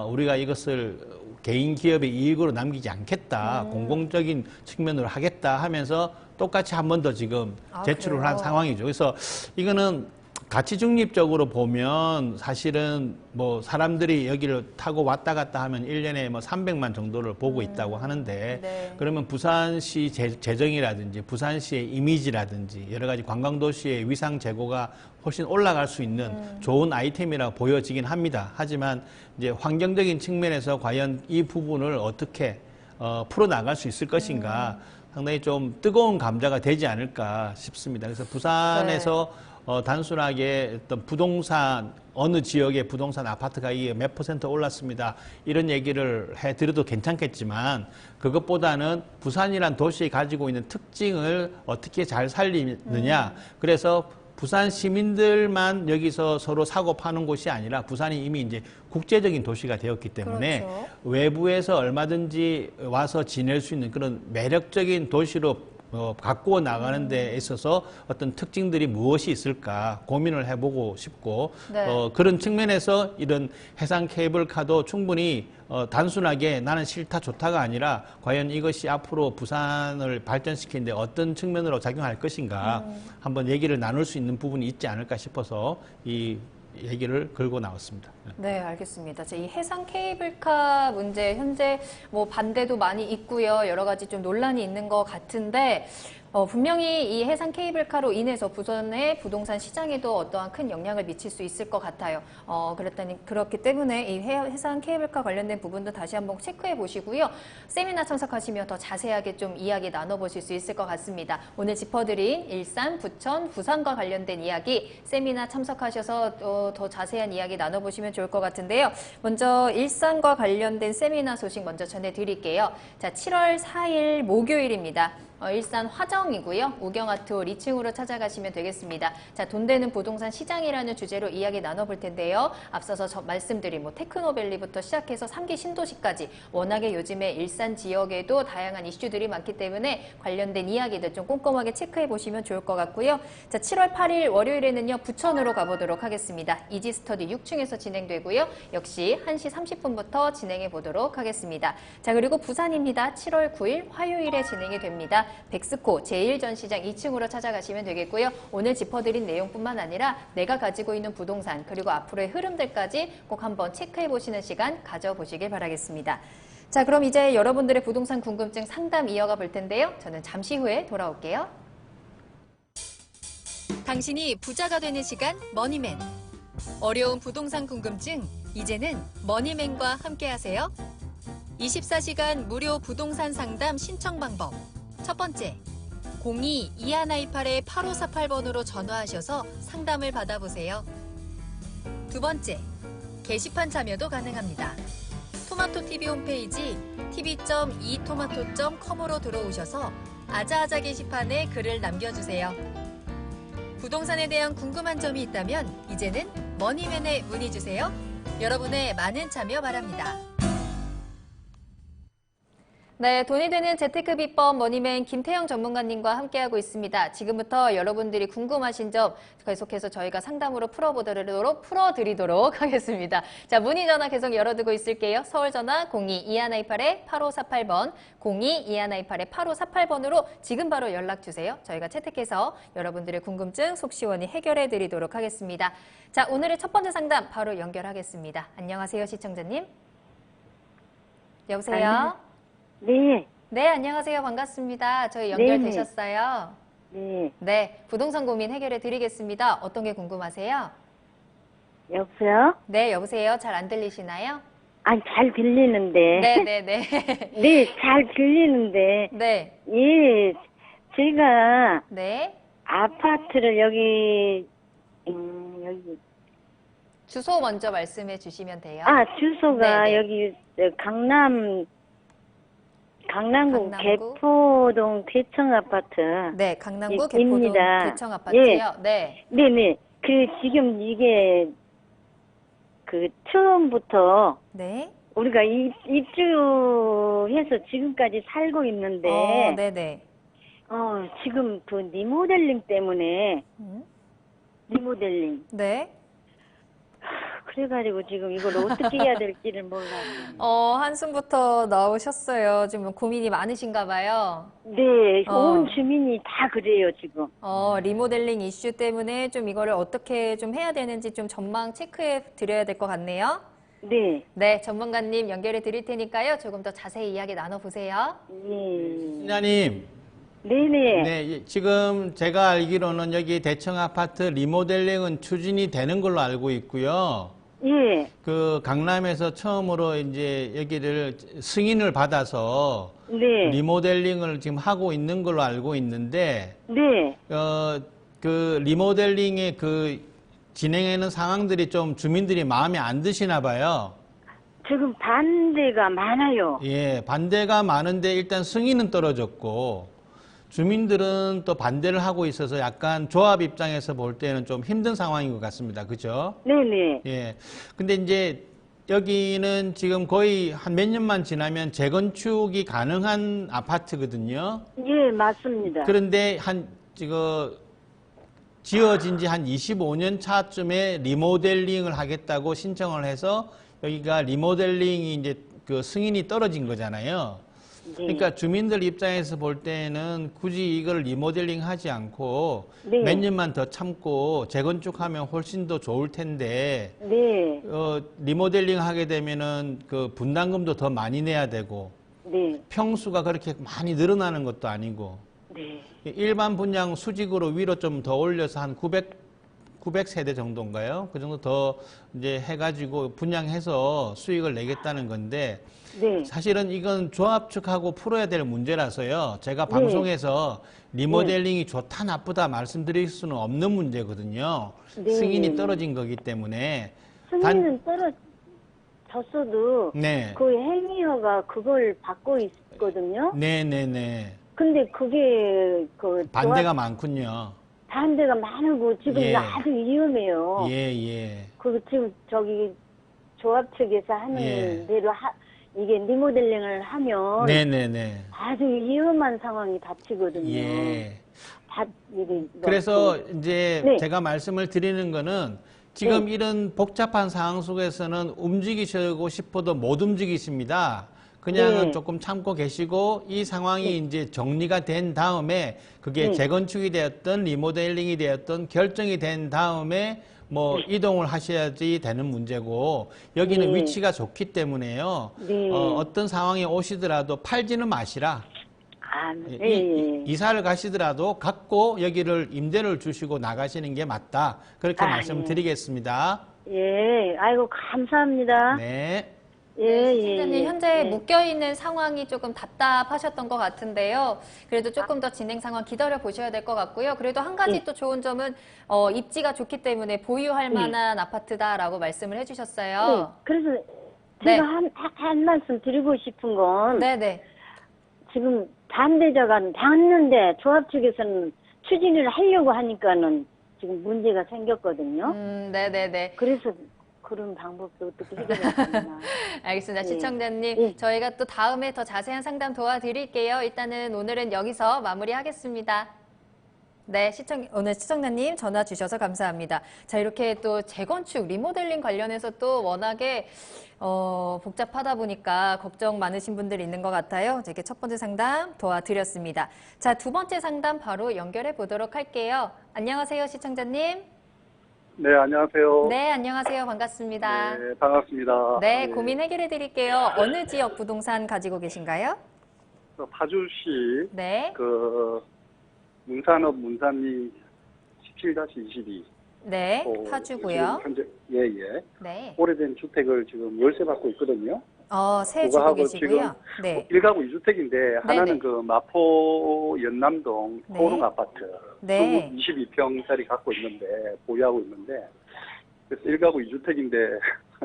우리가 이것을 개인 기업의 이익으로 남기지 않겠다, 공공적인 측면으로 하겠다 하면서 똑같이 한 번 더 지금 제출을 그래요? 한 상황이죠. 그래서 이거는 가치 중립적으로 보면 사실은 뭐 사람들이 여기를 타고 왔다 갔다 하면 1년에 뭐 300만 정도를 보고 있다고 하는데 네. 그러면 부산시 재정이라든지 부산시의 이미지라든지 여러 가지 관광도시의 위상 제고가 훨씬 올라갈 수 있는 좋은 아이템이라고 보여지긴 합니다. 하지만 이제 환경적인 측면에서 과연 이 부분을 어떻게 풀어나갈 수 있을 것인가 상당히 좀 뜨거운 감자가 되지 않을까 싶습니다. 그래서 부산에서 단순하게 어떤 부동산 어느 지역의 부동산 아파트 가격이 몇 % 올랐습니다. 이런 얘기를 해드려도 괜찮겠지만 그것보다는 부산이란 도시에 가지고 있는 특징을 어떻게 잘 살리느냐. 그래서 부산 시민들만 여기서 서로 사고 파는 곳이 아니라 부산이 이미 이제 국제적인 도시가 되었기 때문에 그렇죠. 외부에서 얼마든지 와서 지낼 수 있는 그런 매력적인 도시로 가꾸어 나가는 데 있어서 어떤 특징들이 무엇이 있을까 고민을 해보고 싶고 네. 그런 측면에서 이런 해상 케이블카도 충분히 단순하게 나는 싫다 좋다가 아니라 과연 이것이 앞으로 부산을 발전시키는데 어떤 측면으로 작용할 것인가 한번 얘기를 나눌 수 있는 부분이 있지 않을까 싶어서 이 얘기를 걸고 나왔습니다. 네, 알겠습니다. 이 해상 케이블카 문제 현재 뭐 반대도 많이 있고요. 여러 가지 좀 논란이 있는 것 같은데 분명히 이 해상 케이블카로 인해서 부산의 부동산 시장에도 어떠한 큰 영향을 미칠 수 있을 것 같아요. 그렇기 때문에 이 해상 케이블카 관련된 부분도 다시 한번 체크해 보시고요. 세미나 참석하시면 더 자세하게 좀 이야기 나눠보실 수 있을 것 같습니다. 오늘 짚어드린 일산, 부천, 부산과 관련된 이야기 세미나 참석하셔서 더 자세한 이야기 나눠보시면 좋을 것 같은데요. 먼저 일산과 관련된 세미나 소식 먼저 전해드릴게요. 자, 7월 4일 목요일입니다. 일산 화정이고요. 우경아트홀 2층으로 찾아가시면 되겠습니다. 자, 돈 되는 부동산 시장이라는 주제로 이야기 나눠볼 텐데요. 앞서서 말씀드린 테크노밸리부터 시작해서 3기 신도시까지 워낙에 요즘에 일산 지역에도 다양한 이슈들이 많기 때문에 관련된 이야기들 좀 꼼꼼하게 체크해 보시면 좋을 것 같고요. 자, 7월 8일 월요일에는요. 부천으로 가보도록 하겠습니다. 이지스터디 6층에서 진행되고요. 역시 1시 30분부터 진행해 보도록 하겠습니다. 자, 그리고 부산입니다. 7월 9일 화요일에 진행이 됩니다. 백스코 제1전시장 2층으로 찾아가시면 되겠고요. 오늘 짚어드린 내용뿐만 아니라 내가 가지고 있는 부동산 그리고 앞으로의 흐름들까지 꼭 한번 체크해 보시는 시간 가져보시길 바라겠습니다. 자, 그럼 이제 여러분들의 부동산 궁금증 상담 이어가 볼 텐데요. 저는 잠시 후에 돌아올게요. 당신이 부자가 되는 시간 머니맨. 어려운 부동산 궁금증 이제는 머니맨과 함께하세요. 24시간 무료 부동산 상담 신청 방법. 첫 번째, 02-2128-8548번으로 전화하셔서 상담을 받아보세요. 두 번째, 게시판 참여도 가능합니다. 토마토TV 홈페이지 tv.etomato.com으로 들어오셔서 아자아자 게시판에 글을 남겨주세요. 부동산에 대한 궁금한 점이 있다면 이제는 머니맨에 문의주세요. 여러분의 많은 참여 바랍니다. 네, 돈이 되는 재테크 비법 머니맨 김태형 전문가님과 함께하고 있습니다. 지금부터 여러분들이 궁금하신 점 계속해서 저희가 상담으로 풀어드리도록 하겠습니다. 자, 문의 전화 계속 열어두고 있을게요. 서울 전화 02-2128-8548번, 02-2128-8548번으로 지금 바로 연락 주세요. 저희가 채택해서 여러분들의 궁금증 속 시원히 해결해 드리도록 하겠습니다. 자, 오늘의 첫 번째 상담 바로 연결하겠습니다. 안녕하세요, 시청자님. 여보세요? 네. 네, 안녕하세요. 반갑습니다. 저희 연결되셨어요? 네. 네, 부동산 고민 해결해 드리겠습니다. 어떤 게 궁금하세요? 여보세요? 네, 여보세요. 잘 안 들리시나요? 잘 들리는데. 네. 네, 잘 들리는데. 네. 예, 제가 네. 아파트를 여기. 주소 먼저 말씀해 주시면 돼요. 주소가 네네. 여기 강남구 강남구? 개포동 대청 아파트. 네, 강남구 입니다. 개포동 대청 아파트요. 네. 네네. 지금 이게 처음부터 네. 우리가 입주해서 지금까지 살고 있는데. 네네. 지금 리모델링 때문에. 리모델링. 네. 그래가지고 지금 이걸 어떻게 해야 될지를 몰라요. 한숨부터 나오셨어요. 지금 고민이 많으신가 봐요. 네, 온 주민이 다 그래요, 지금. 리모델링 이슈 때문에 좀 이거를 어떻게 좀 해야 되는지 좀 전망 체크해 드려야 될 것 같네요. 네. 네, 전문가님 연결해 드릴 테니까요. 조금 더 자세히 이야기 나눠보세요. 네. 신자님. 네네. 네, 지금 제가 알기로는 여기 대청 아파트 리모델링은 추진이 되는 걸로 알고 있고요. 예. 강남에서 처음으로 이제 여기를 승인을 받아서 네. 리모델링을 지금 하고 있는 걸로 알고 있는데, 네. 리모델링의 진행하는 상황들이 좀 주민들이 마음에 안 드시나 봐요. 지금 반대가 많아요. 예, 반대가 많은데 일단 승인은 떨어졌고, 주민들은 또 반대를 하고 있어서 약간 조합 입장에서 볼 때는 좀 힘든 상황인 것 같습니다. 그죠? 네네. 예. 근데 이제 여기는 지금 거의 한 몇 년만 지나면 재건축이 가능한 아파트거든요. 예, 맞습니다. 그런데 지금 지어진 지 한 25년 차쯤에 리모델링을 하겠다고 신청을 해서 여기가 리모델링이 이제 그 승인이 떨어진 거잖아요. 네. 그러니까 주민들 입장에서 볼 때는 굳이 이걸 리모델링 하지 않고 네. 몇 년만 더 참고 재건축하면 훨씬 더 좋을 텐데, 네. 리모델링 하게 되면은 그 분담금도 더 많이 내야 되고, 네. 평수가 그렇게 많이 늘어나는 것도 아니고, 네. 일반 분양 수직으로 위로 좀 더 올려서 한 900세대 정도인가요? 그 정도 더 이제 해가지고 분양해서 수익을 내겠다는 건데, 네. 사실은 이건 조합 측하고 풀어야 될 문제라서요. 제가 네. 방송에서 리모델링이 좋다 나쁘다 말씀드릴 수는 없는 문제거든요. 네. 승인이 떨어진 거기 때문에. 승인은 떨어졌어도 네. 그 행위허가 그걸 받고 있거든요. 네네네. 근데 그게 그 반대가 많군요. 반대가 많고 지금 예. 아주 위험해요. 예, 예. 그 지금 저기 조합 측에서 하는 예. 대로 이게 리모델링을 하면 네네네. 아주 위험한 상황이 닥치거든요. 예. 이게 그래서 이제 네. 제가 말씀을 드리는 거는 지금 이런 복잡한 상황 속에서는 움직이시고 싶어도 못 움직이십니다. 그냥은 네. 조금 참고 계시고 이 상황이 이제 정리가 된 다음에 그게 네. 재건축이 되었던 리모델링이 되었던 결정이 된 다음에 뭐 이동을 하셔야지 되는 문제고 여기는 네. 위치가 좋기 때문에요. 네. 어떤 상황이 오시더라도 팔지는 마시라. 아, 예, 네. 이사를 가시더라도 갖고 여기를 임대를 주시고 나가시는 게 맞다. 그렇게 아, 말씀드리겠습니다. 예, 아이고 감사합니다. 네. 예, 시청자님 현재 예. 묶여있는 상황이 조금 답답하셨던 것 같은데요. 그래도 조금 더 진행 상황 기다려 보셔야 될 것 같고요. 그래도 한 가지 예. 또 좋은 점은 입지가 좋기 때문에 보유할 만한 아파트다라고 말씀을 네, 해주셨어요. 그래서 네. 제가 한 말씀 드리고 싶은 건 네네. 지금 반대자가 봤는데 조합 측에서는 추진을 하려고 하니까는 지금 문제가 생겼거든요. 네네네. 그래서 그런 방법도 어떻게 해결할까. 알겠습니다. 예. 시청자님, 예. 저희가 또 다음에 더 자세한 상담 도와드릴게요. 일단은 오늘은 여기서 마무리하겠습니다. 네, 오늘 시청자님 전화 주셔서 감사합니다. 자, 이렇게 또 재건축, 리모델링 관련해서 또 워낙에 복잡하다 보니까 걱정 많으신 분들이 있는 것 같아요. 이렇게 첫 번째 상담 도와드렸습니다. 자, 두 번째 상담 바로 연결해 보도록 할게요. 안녕하세요, 시청자님. 네, 안녕하세요. 네, 안녕하세요. 반갑습니다. 네, 반갑습니다. 네, 고민 해결해 드릴게요. 어느 지역 부동산 가지고 계신가요? 파주시 네. 그 문산읍 문산리 17-22. 네, 파주고요. 현재 예예. 네. 오래된 주택을 지금 월세 받고 있거든요. 새 그거 주고 하고 계시고요. 네. 1가구 2주택인데 하나는 네네. 그 마포 연남동 네. 코롱 아파트 네. 22평짜리 갖고 있는데 보유하고 있는데 그래서 1가구 2주택인데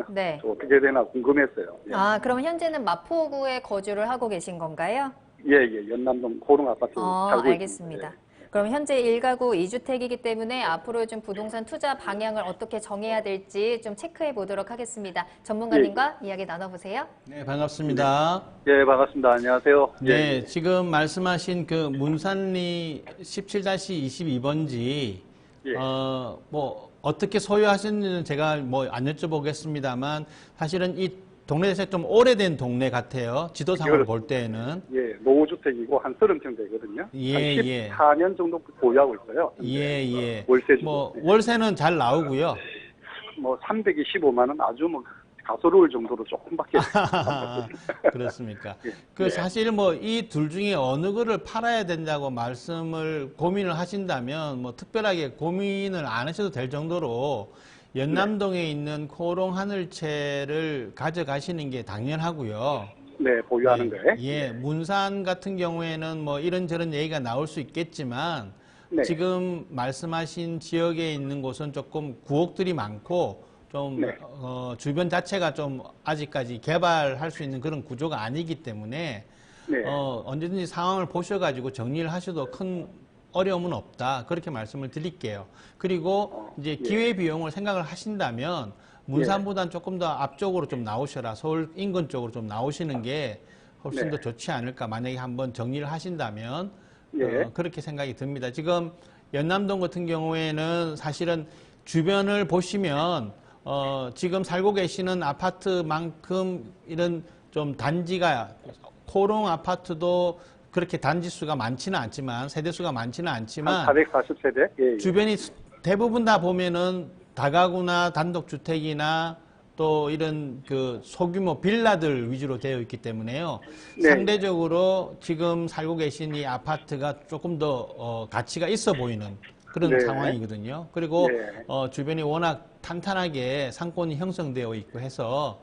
네. 어떻게 되나 궁금했어요. 예. 그럼 현재는 마포구에 거주를 하고 계신 건가요? 예, 연남동 코롱 아파트 살고 알겠습니다. 있는데. 그럼 현재 1가구 2주택이기 때문에 앞으로 좀 부동산 투자 방향을 어떻게 정해야 될지 좀 체크해 보도록 하겠습니다. 전문가님과 이야기 나눠보세요. 네, 반갑습니다. 예, 반갑습니다. 안녕하세요. 네, 지금 말씀하신 그 문산리 17-22번지, 예. 뭐, 어떻게 소유하셨는지는 제가 뭐 안 여쭤보겠습니다만, 사실은 이 동네에서 좀 오래된 동네 같아요. 지도상으로 볼 때는. 예, 노후주택이고 한 30평 되거든요. 예, 한 예. 14년 정도 보유하고 있어요. 예, 예. 월세 주고. 뭐, 월세는 잘 나오고요. 뭐 325만 원 아주 뭐 가소로울 정도로 조금밖에. 그렇습니까? 예. 그 사실 뭐 이 둘 중에 어느 거를 팔아야 된다고 말씀을 고민을 하신다면 뭐 특별하게 고민을 안 하셔도 될 정도로 연남동에 있는 코롱 하늘채를 가져가시는 게 당연하고요. 네, 보유하는 거예요. 예, 문산 같은 경우에는 뭐 이런저런 얘기가 나올 수 있겠지만 네. 지금 말씀하신 지역에 있는 곳은 조금 구옥들이 많고 좀 네. 주변 자체가 좀 아직까지 개발할 수 있는 그런 구조가 아니기 때문에 네. 언제든지 상황을 보셔가지고 정리를 하셔도 큰 어려움은 없다. 그렇게 말씀을 드릴게요. 그리고 이제 예. 기회 비용을 생각을 하신다면 문산보다는 조금 더 앞쪽으로 좀 나오셔라. 서울 인근 쪽으로 좀 나오시는 게 훨씬 네. 더 좋지 않을까. 만약에 한번 정리를 하신다면 예. 그렇게 생각이 듭니다. 지금 연남동 같은 경우에는 사실은 주변을 보시면 지금 살고 계시는 아파트만큼 이런 좀 단지가 코롱 아파트도 그렇게 단지 수가 많지는 않지만 세대 수가 많지는 않지만 한 440세대? 예, 예. 주변이 대부분 다 보면은 다가구나 단독주택이나 또 이런 그 소규모 빌라들 위주로 되어 있기 때문에요. 네. 상대적으로 지금 살고 계신 이 아파트가 조금 더 가치가 있어 보이는 그런 네. 상황이거든요. 그리고 네. 주변이 워낙 탄탄하게 상권이 형성되어 있고 해서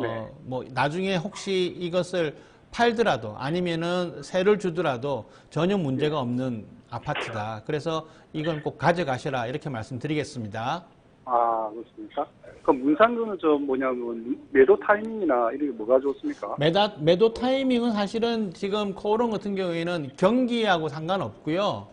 네. 뭐 나중에 혹시 이것을 팔더라도 아니면은 세를 주더라도 전혀 문제가 없는 아파트다. 그래서 이건 꼭 가져가셔라 이렇게 말씀드리겠습니다. 아, 그렇습니까? 그럼 문산구는 뭐냐면 매도 타이밍이나 이런 게 뭐가 좋습니까? 매도 타이밍은 사실은 지금 코오롱 같은 경우에는 경기하고 상관없고요.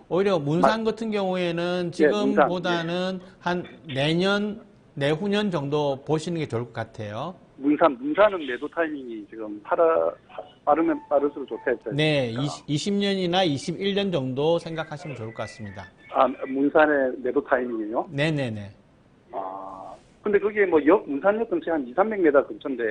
오히려 문산 같은 경우에는 지금보다는 한 내년, 내후년 정도 보시는 게 좋을 것 같아요. 문산은 매도 타이밍이 지금 빠르면 빠를수록 좋다 했어요. 네, 20년이나 21년 정도 생각하시면 좋을 것 같습니다. 아, 문산의 매도 타이밍이요? 네네네. 아, 근데 그게 뭐 문산역 근처에 한 200-300m 근처인데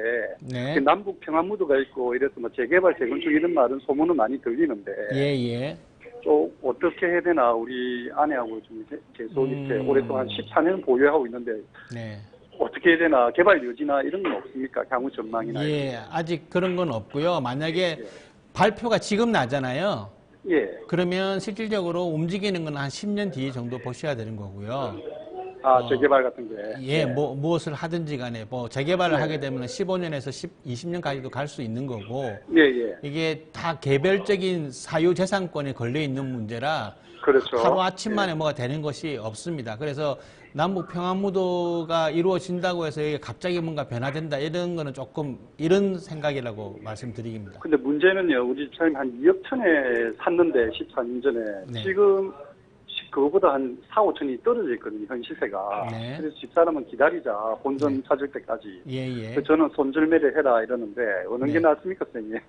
네. 남북 평화무드가 있고 이래서 뭐 재개발, 재건축 이런 말은 소문은 많이 들리는데 예, 예. 좀 어떻게 해야 되나 우리 아내하고 좀 계속 이렇게 오랫동안 14년 보유하고 있는데 네. 어떻게 해야 되나 개발 여지나 이런 건 없습니까? 향후 전망이나 예, 아직 그런 건 없고요. 만약에 예. 발표가 지금 나잖아요. 예. 그러면 실질적으로 움직이는 건 한 10년 뒤 정도 보셔야 되는 거고요. 아, 재개발 같은 게. 예, 무엇을 하든지 간에 재개발을 네. 하게 되면 15년에서 20년까지도 갈 수 있는 거고 예, 예. 이게 다 개별적인 사유재산권에 걸려 있는 문제라 그렇죠. 하루 아침 만에 뭐가 되는 것이 없습니다. 그래서 남북 평화무도가 이루어진다고 해서 이게 갑자기 뭔가 변화된다 이런 거는 조금 이런 생각이라고 말씀드립니다. 근데 문제는요, 우리 집사님 한 2억 천에 샀는데 14년 전에 네. 지금 그거보다 한 4, 5천이 떨어져 있거든요, 현 시세가. 네. 그래서 집사람은 기다리자, 본전 네. 찾을 때까지. 예, 예. 그래서 저는 손절매를 해라 이러는데 어느 네. 게 낫습니까, 선생님?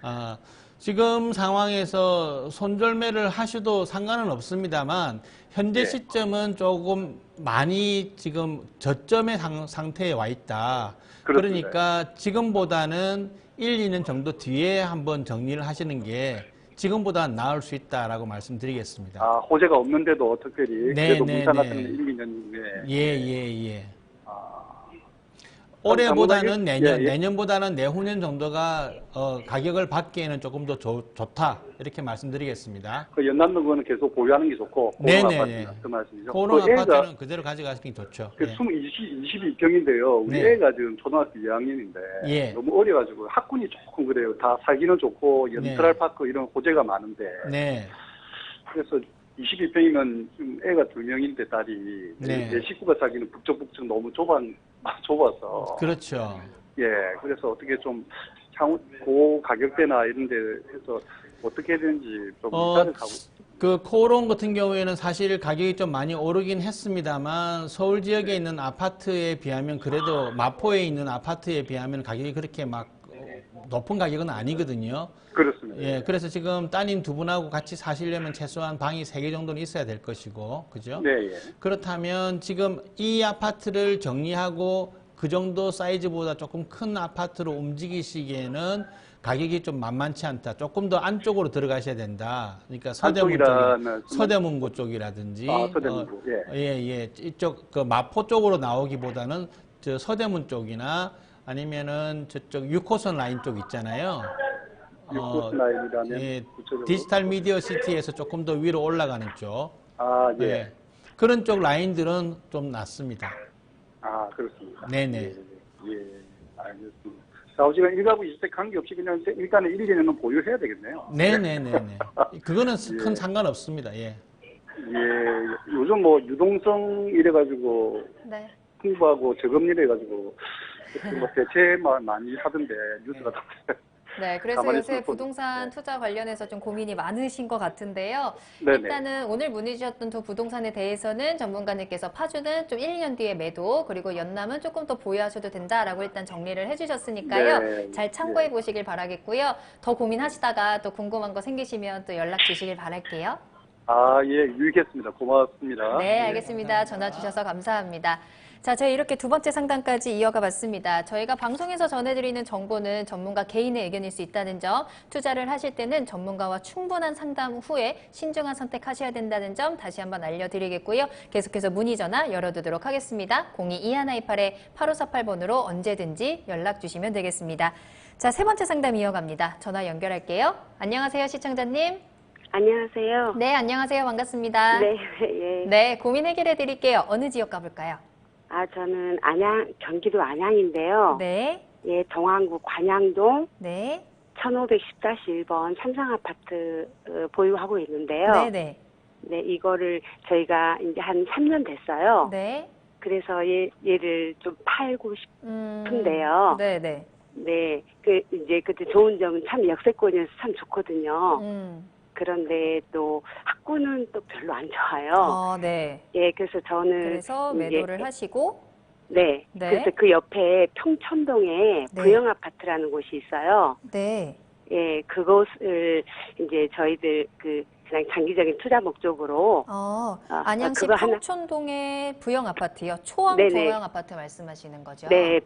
아, 지금 상황에서 손절매를 하셔도 상관은 없습니다만 현재 네. 시점은 조금 많이 지금 저점의 상태에 와 있다. 그렇습니다. 그러니까 지금보다는 1, 2년 정도 뒤에 한번 정리를 하시는 게 지금보다는 나을 수 있다라고 말씀드리겠습니다. 아, 호재가 없는데도 어떻게 네, 그래도 네, 문산 네. 같은 1, 2년 후에. 예, 예, 예. 아, 올해보다는 당분간 내년보다는 내후년 정도가 가격을 받기에는 조금 더 좋다 이렇게 말씀드리겠습니다. 그 연남동 거는 계속 보유하는 게 좋고 네, 고롱 네, 아파트 네. 그 말씀이죠. 코롱 그 애가 아파트는 그대로 가져가시는 게 좋죠. 그 예. 22평인데요. 우리 네. 애가 지금 초등학교 2학년인데 예. 너무 어려가지고 학군이 조금 그래요. 다 살기는 좋고 연트랄파크 이런 호재가 많은데 네. 그래서 22평이면 지금 애가 2명인데 딸이 네. 내 식구가 살기는 북적북적 너무 좁아서 그렇죠. 예, 그래서 어떻게 좀 향후 고 가격대나 이런 데 해서 어떻게 해야 되는지 좀 이사를 가고 그 코오롱 같은 경우에는 사실 가격이 좀 많이 오르긴 했습니다만 서울 지역에 있는 아파트에 비하면 그래도 마포에 있는 아파트에 비하면 가격이 그렇게 막 높은 가격은 아니거든요. 그렇습니다. 예, 그래서 지금 따님 두 분하고 같이 사시려면 최소한 방이 3개 정도는 있어야 될 것이고, 그죠? 네, 예. 그렇다면 지금 이 아파트를 정리하고 그 정도 사이즈보다 조금 큰 아파트로 움직이시기에는 가격이 좀 만만치 않다. 조금 더 안쪽으로 들어가셔야 된다. 그러니까 서대문구 쪽이라든지, 아, 서대문구, 예, 이쪽 그 마포 쪽으로 나오기보다는 저 서대문 쪽이나 아니면은 저쪽 6호선 라인 쪽 있잖아요. 6호선 라인이라면 예, 구체적으로? 디지털 미디어 시티에서 조금 더 위로 올라가는 쪽. 아, 예. 예. 그런 쪽 라인들은 좀 낫습니다. 아, 그렇습니다. 네네. 예, 알겠습니다. 좌우지간 1가구 2주택 관계없이 그냥 일단은 1, 2년은 보유해야 되겠네요. 네네네네. 그거는 큰 상관없습니다. 예. 예, 요즘 뭐 유동성 이래가지고 네. 홍보하고 저금리 해가지고 뭐 대체만 많이 하던데 뉴스가 다 네, 그래서 가만히 요새 있을 뻔- 부동산 네. 투자 관련해서 좀 고민이 많으신 것 같은데요. 네네. 일단은 오늘 문의 주셨던 두 부동산에 대해서는 전문가님께서 파주는 좀 1년 뒤에 매도, 그리고 연남은 조금 더 보유하셔도 된다라고 일단 정리를 해주셨으니까요. 네. 잘 참고해 네. 보시길 바라겠고요. 더 고민하시다가 또 궁금한 거 생기시면 또 연락 주시길 바랄게요. 아, 예, 유익했습니다. 고맙습니다. 네, 알겠습니다. 전화 주셔서 감사합니다. 자, 저희 이렇게 두 번째 상담까지 이어가 봤습니다. 저희가 방송에서 전해드리는 정보는 전문가 개인의 의견일 수 있다는 점, 투자를 하실 때는 전문가와 충분한 상담 후에 신중한 선택하셔야 된다는 점 다시 한번 알려드리겠고요. 계속해서 문의 전화 열어두도록 하겠습니다. 02-2128-8548번으로 언제든지 연락 주시면 되겠습니다. 자, 세 번째 상담 이어갑니다. 전화 연결할게요. 안녕하세요, 시청자님. 안녕하세요. 네, 안녕하세요. 반갑습니다. 네, 예. 네, 고민 해결해 드릴게요. 어느 지역 가볼까요? 아, 저는 경기도 안양인데요. 네, 예, 동안구 관양동 네, 1510-1번 삼성아파트 보유하고 있는데요. 네, 네, 네, 이거를 저희가 이제 한 3년 됐어요. 네. 그래서 얘를 좀 팔고 싶은데요. 네, 네. 네, 이제 그때 좋은 점은 참 역세권이어서 참 좋거든요. 그런데 또 학구는 또 별로 안 좋아요. 네. 예, 그래서 저는 그래서 이제 매도를 하시고, 네. 네. 그래서 그 옆에 평촌동에 네. 부영아파트라는 곳이 있어요. 네. 예, 그곳을 이제 저희들 그냥 장기적인 투자 목적으로 안양시 그거 하나- 평촌동의 부영 아파트요. 초원 네네. 부영 아파트 말씀하시는 거죠? 네,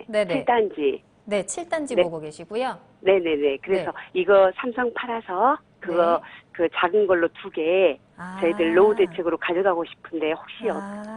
네네. 7단지. 네, 7단지 네. 보고 계시고요. 네네네. 그래서 이거 삼성 팔아서 그거 그 작은 걸로 2개 저희들 노후 대책으로 가져가고 싶은데 혹시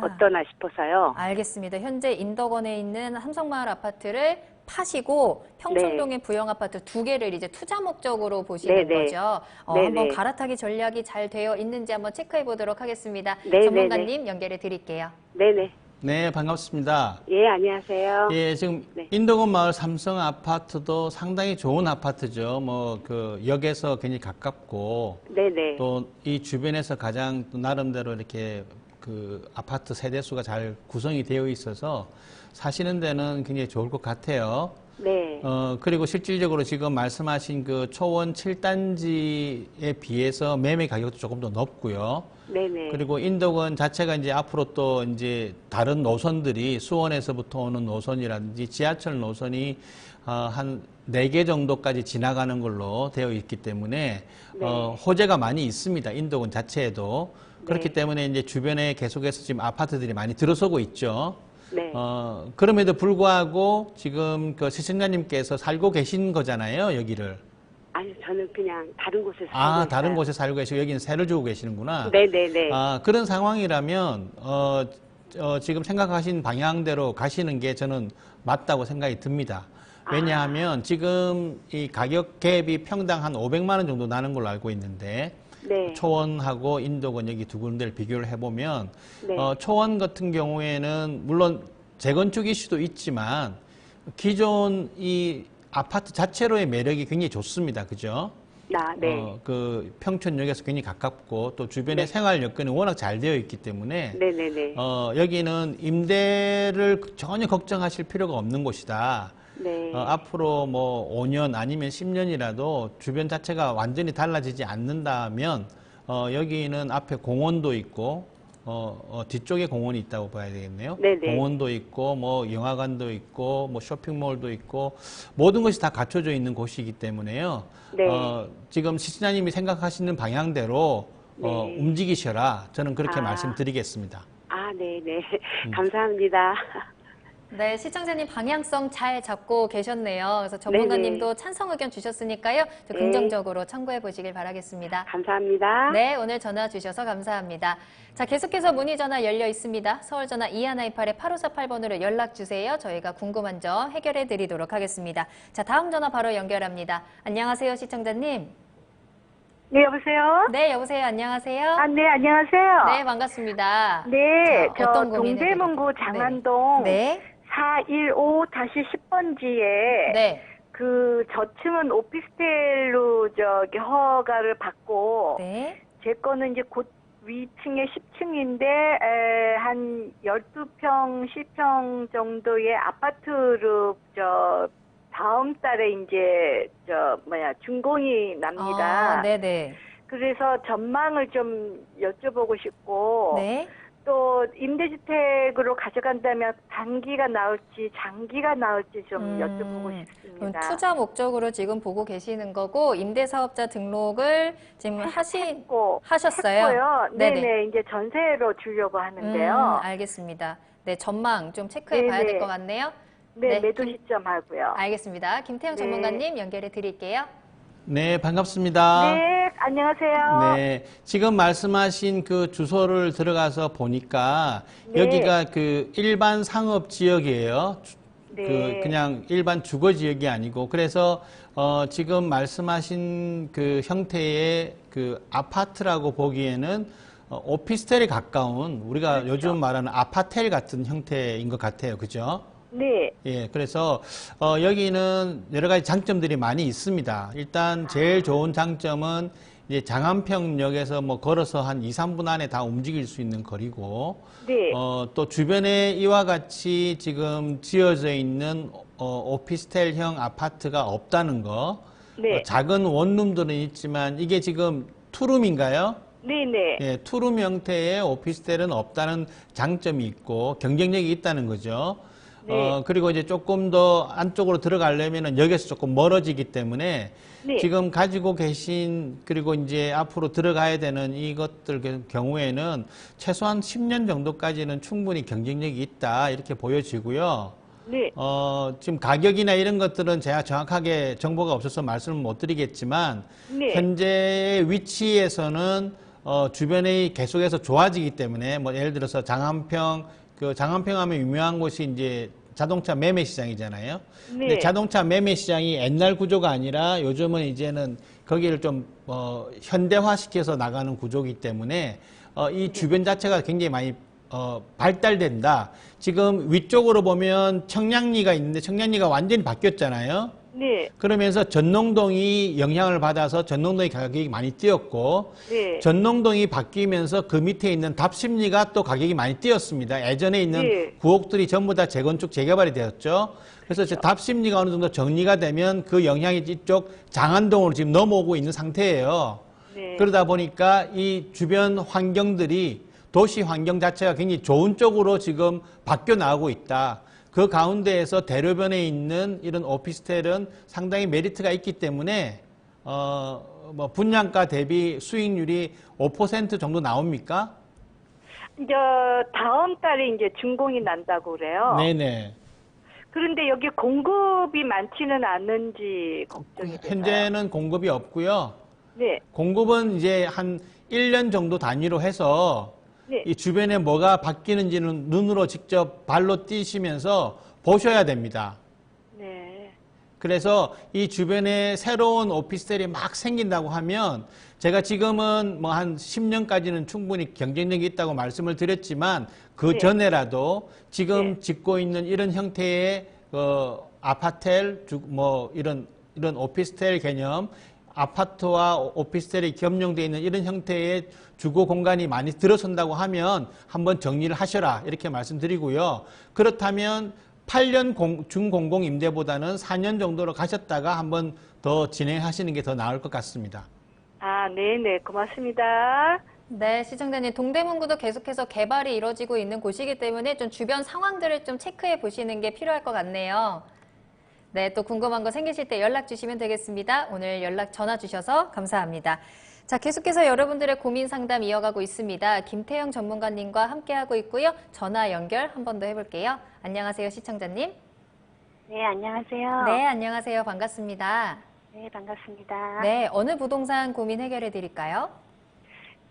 어떠나 싶어서요. 알겠습니다. 현재 인덕원에 있는 삼성마을 아파트를 파시고 평촌동의 부영 아파트 2개를 이제 투자 목적으로 보시는 네네. 거죠. 네네. 한번 갈아타기 전략이 잘 되어 있는지 한번 체크해 보도록 하겠습니다. 네네네. 전문가님 연결해 드릴게요. 네네. 네, 반갑습니다. 예, 안녕하세요. 예, 지금 네. 인덕원 마을 삼성 아파트도 상당히 좋은 아파트죠. 뭐 그 역에서 굉장히 가깝고 네네. 또 이 주변에서 가장 또 나름대로 이렇게 그 아파트 세대수가 잘 구성이 되어 있어서 사시는 데는 굉장히 좋을 것 같아요. 네. 그리고 실질적으로 지금 말씀하신 그 초원 7단지에 비해서 매매 가격도 조금 더 높고요. 네네. 그리고 인덕원 자체가 이제 앞으로 또 이제 다른 노선들이 수원에서부터 오는 노선이라든지 지하철 노선이 한 4개 정도까지 지나가는 걸로 되어 있기 때문에 호재가 많이 있습니다. 인덕원 자체에도. 그렇기 네. 때문에 이제 주변에 계속해서 지금 아파트들이 많이 들어서고 있죠. 네. 그럼에도 불구하고 지금 그 시청자님께서 살고 계신 거잖아요, 여기를. 아니, 저는 그냥 다른 곳에 살고 아, 있어요. 다른 곳에 살고 계시고 여기는 세를 주고 계시는구나. 네네네. 그런 상황이라면 지금 생각하신 방향대로 가시는 게 저는 맞다고 생각이 듭니다. 왜냐하면 지금 이 가격 갭이 평당 한 500만 원 정도 나는 걸로 알고 있는데 네. 초원하고 인덕원 여기 두 군데를 비교를 해보면 네. 초원 같은 경우에는 물론 재건축 이슈도 있지만 기존 이 아파트 자체로의 매력이 굉장히 좋습니다. 그죠? 네. 그 평촌역에서 굉장히 가깝고 또 주변에 생활 여건이 워낙 잘 되어 있기 때문에 네네네. 여기는 임대를 전혀 걱정하실 필요가 없는 곳이다. 네. 앞으로 뭐 5년 아니면 10년이라도 주변 자체가 완전히 달라지지 않는다면 여기는 앞에 공원도 있고 뒤쪽에 공원이 있다고 봐야 되겠네요. 네네. 공원도 있고 뭐 영화관도 있고 뭐 쇼핑몰도 있고 모든 것이 다 갖춰져 있는 곳이기 때문에요. 네. 지금 시청자님이 생각하시는 방향대로 네. 움직이셔라. 저는 그렇게 말씀드리겠습니다. 네네. 감사합니다. 네, 시청자님 방향성 잘 잡고 계셨네요. 그래서 전문가님도 찬성 의견 주셨으니까요. 좀 긍정적으로 참고해 보시길 바라겠습니다. 감사합니다. 네, 오늘 전화 주셔서 감사합니다. 자, 계속해서 문의 전화 열려 있습니다. 서울 전화 2128-8548번으로 연락 주세요. 저희가 궁금한 점 해결해 드리도록 하겠습니다. 자, 다음 전화 바로 연결합니다. 안녕하세요, 시청자님. 네, 여보세요? 네, 여보세요. 안녕하세요. 네, 안녕하세요. 네, 반갑습니다. 네, 자, 어떤 고민 동대문구 해드릴까요? 장안동 네. 415-10번지에 네. 그 저층은 오피스텔로 허가를 받고 네. 제 거는 이제 곧 위층에 10층인데 한 12평, 10평 정도의 아파트로 다음 달에 이제 준공이 납니다. 네네. 그래서 전망을 좀 여쭤보고 싶고 네. 또 임대주택으로 가져간다면 단기가 나올지 장기가 나올지 좀 여쭤보고 싶습니다. 투자 목적으로 지금 보고 계시는 거고 임대사업자 등록을 지금 하셨어요? 했고요. 네네. 이제 전세로 주려고 하는데요. 알겠습니다. 네, 전망 좀 체크해 봐야 될 것 같네요. 네, 매도 시점 하고요. 알겠습니다. 김태형 네. 전문가님 연결해 드릴게요. 네, 반갑습니다. 네, 안녕하세요. 네, 지금 말씀하신 그 주소를 들어가서 보니까 네. 여기가 그 일반 상업 지역이에요. 네. 그냥 일반 주거 지역이 아니고 그래서 지금 말씀하신 그 형태의 그 아파트라고 보기에는 오피스텔에 가까운 우리가 그렇죠. 요즘 말하는 아파텔 같은 형태인 것 같아요. 그죠? 네. 예, 그래서 여기는 여러 가지 장점들이 많이 있습니다. 일단 제일 좋은 장점은 이제 장안평역에서 뭐 걸어서 한 2, 3분 안에 다 움직일 수 있는 거리고, 네. 또 주변에 이와 같이 지금 지어져 있는 오피스텔형 아파트가 없다는 거, 네. 작은 원룸들은 있지만 이게 지금 투룸인가요? 네네. 예, 투룸 형태의 오피스텔은 없다는 장점이 있고 경쟁력이 있다는 거죠. 네. 그리고 이제 조금 더 안쪽으로 들어가려면은 여기서 조금 멀어지기 때문에 네. 지금 가지고 계신 그리고 이제 앞으로 들어가야 되는 이것들 경우에는 최소한 10년 정도까지는 충분히 경쟁력이 있다 이렇게 보여지고요. 네. 지금 가격이나 이런 것들은 제가 정확하게 정보가 없어서 말씀을 못 드리겠지만 네. 현재 위치에서는 주변이 계속해서 좋아지기 때문에 뭐 예를 들어서 장안평 하면 유명한 곳이 이제 자동차 매매 시장이잖아요. 네. 근데 자동차 매매 시장이 옛날 구조가 아니라 요즘은 이제는 거기를 좀 현대화시켜서 나가는 구조이기 때문에 이 주변 자체가 굉장히 많이 발달된다. 지금 위쪽으로 보면 청량리가 있는데 청량리가 완전히 바뀌었잖아요. 네. 그러면서 전농동이 영향을 받아서 전농동의 가격이 많이 뛰었고 네. 전농동이 바뀌면서 그 밑에 있는 답심리가 또 가격이 많이 뛰었습니다. 예전에 있는 네. 구옥들이 전부 다 재건축 재개발이 되었죠. 그래서 이제 답심리가 어느 정도 정리가 되면 그 영향이 이쪽 장안동으로 지금 넘어오고 있는 상태예요. 네. 그러다 보니까 이 주변 환경들이 도시 환경 자체가 굉장히 좋은 쪽으로 지금 바뀌어 나오고 있다. 그 가운데에서 대로변에 있는 이런 오피스텔은 상당히 메리트가 있기 때문에 뭐 분양가 대비 수익률이 5% 정도 나옵니까? 이제 다음 달에 이제 준공이 난다고 그래요. 네네. 그런데 여기 공급이 많지는 않은지 걱정이 돼요. 현재는 공급이 없고요. 네. 공급은 이제 한 1년 정도 단위로 해서 네. 이 주변에 뭐가 바뀌는지는 눈으로 직접 발로 뛰시면서 보셔야 됩니다. 네. 그래서 이 주변에 새로운 오피스텔이 막 생긴다고 하면 제가 지금은 뭐 한 10년까지는 충분히 경쟁력이 있다고 말씀을 드렸지만 그 네. 전에라도 지금 네. 짓고 있는 이런 형태의 아파텔 뭐 이런 오피스텔 개념 아파트와 오피스텔이 겸용되어 있는 이런 형태의 주거 공간이 많이 들어선다고 하면 한번 정리를 하셔라 이렇게 말씀드리고요. 그렇다면 8년 중공공 임대보다는 4년 정도로 가셨다가 한번 더 진행하시는 게 더 나을 것 같습니다. 아, 네네. 고맙습니다. 네, 시청자님, 동대문구도 계속해서 개발이 이루어지고 있는 곳이기 때문에 좀 주변 상황들을 좀 체크해 보시는 게 필요할 것 같네요. 네, 또 궁금한 거 생기실 때 연락 주시면 되겠습니다. 오늘 전화 주셔서 감사합니다. 자, 계속해서 여러분들의 고민 상담 이어가고 있습니다. 김태형 전문가님과 함께하고 있고요. 전화 연결 한 번 더 해볼게요. 안녕하세요, 시청자님. 네, 안녕하세요. 네, 안녕하세요. 반갑습니다. 네, 반갑습니다. 네, 어느 부동산 고민 해결해 드릴까요?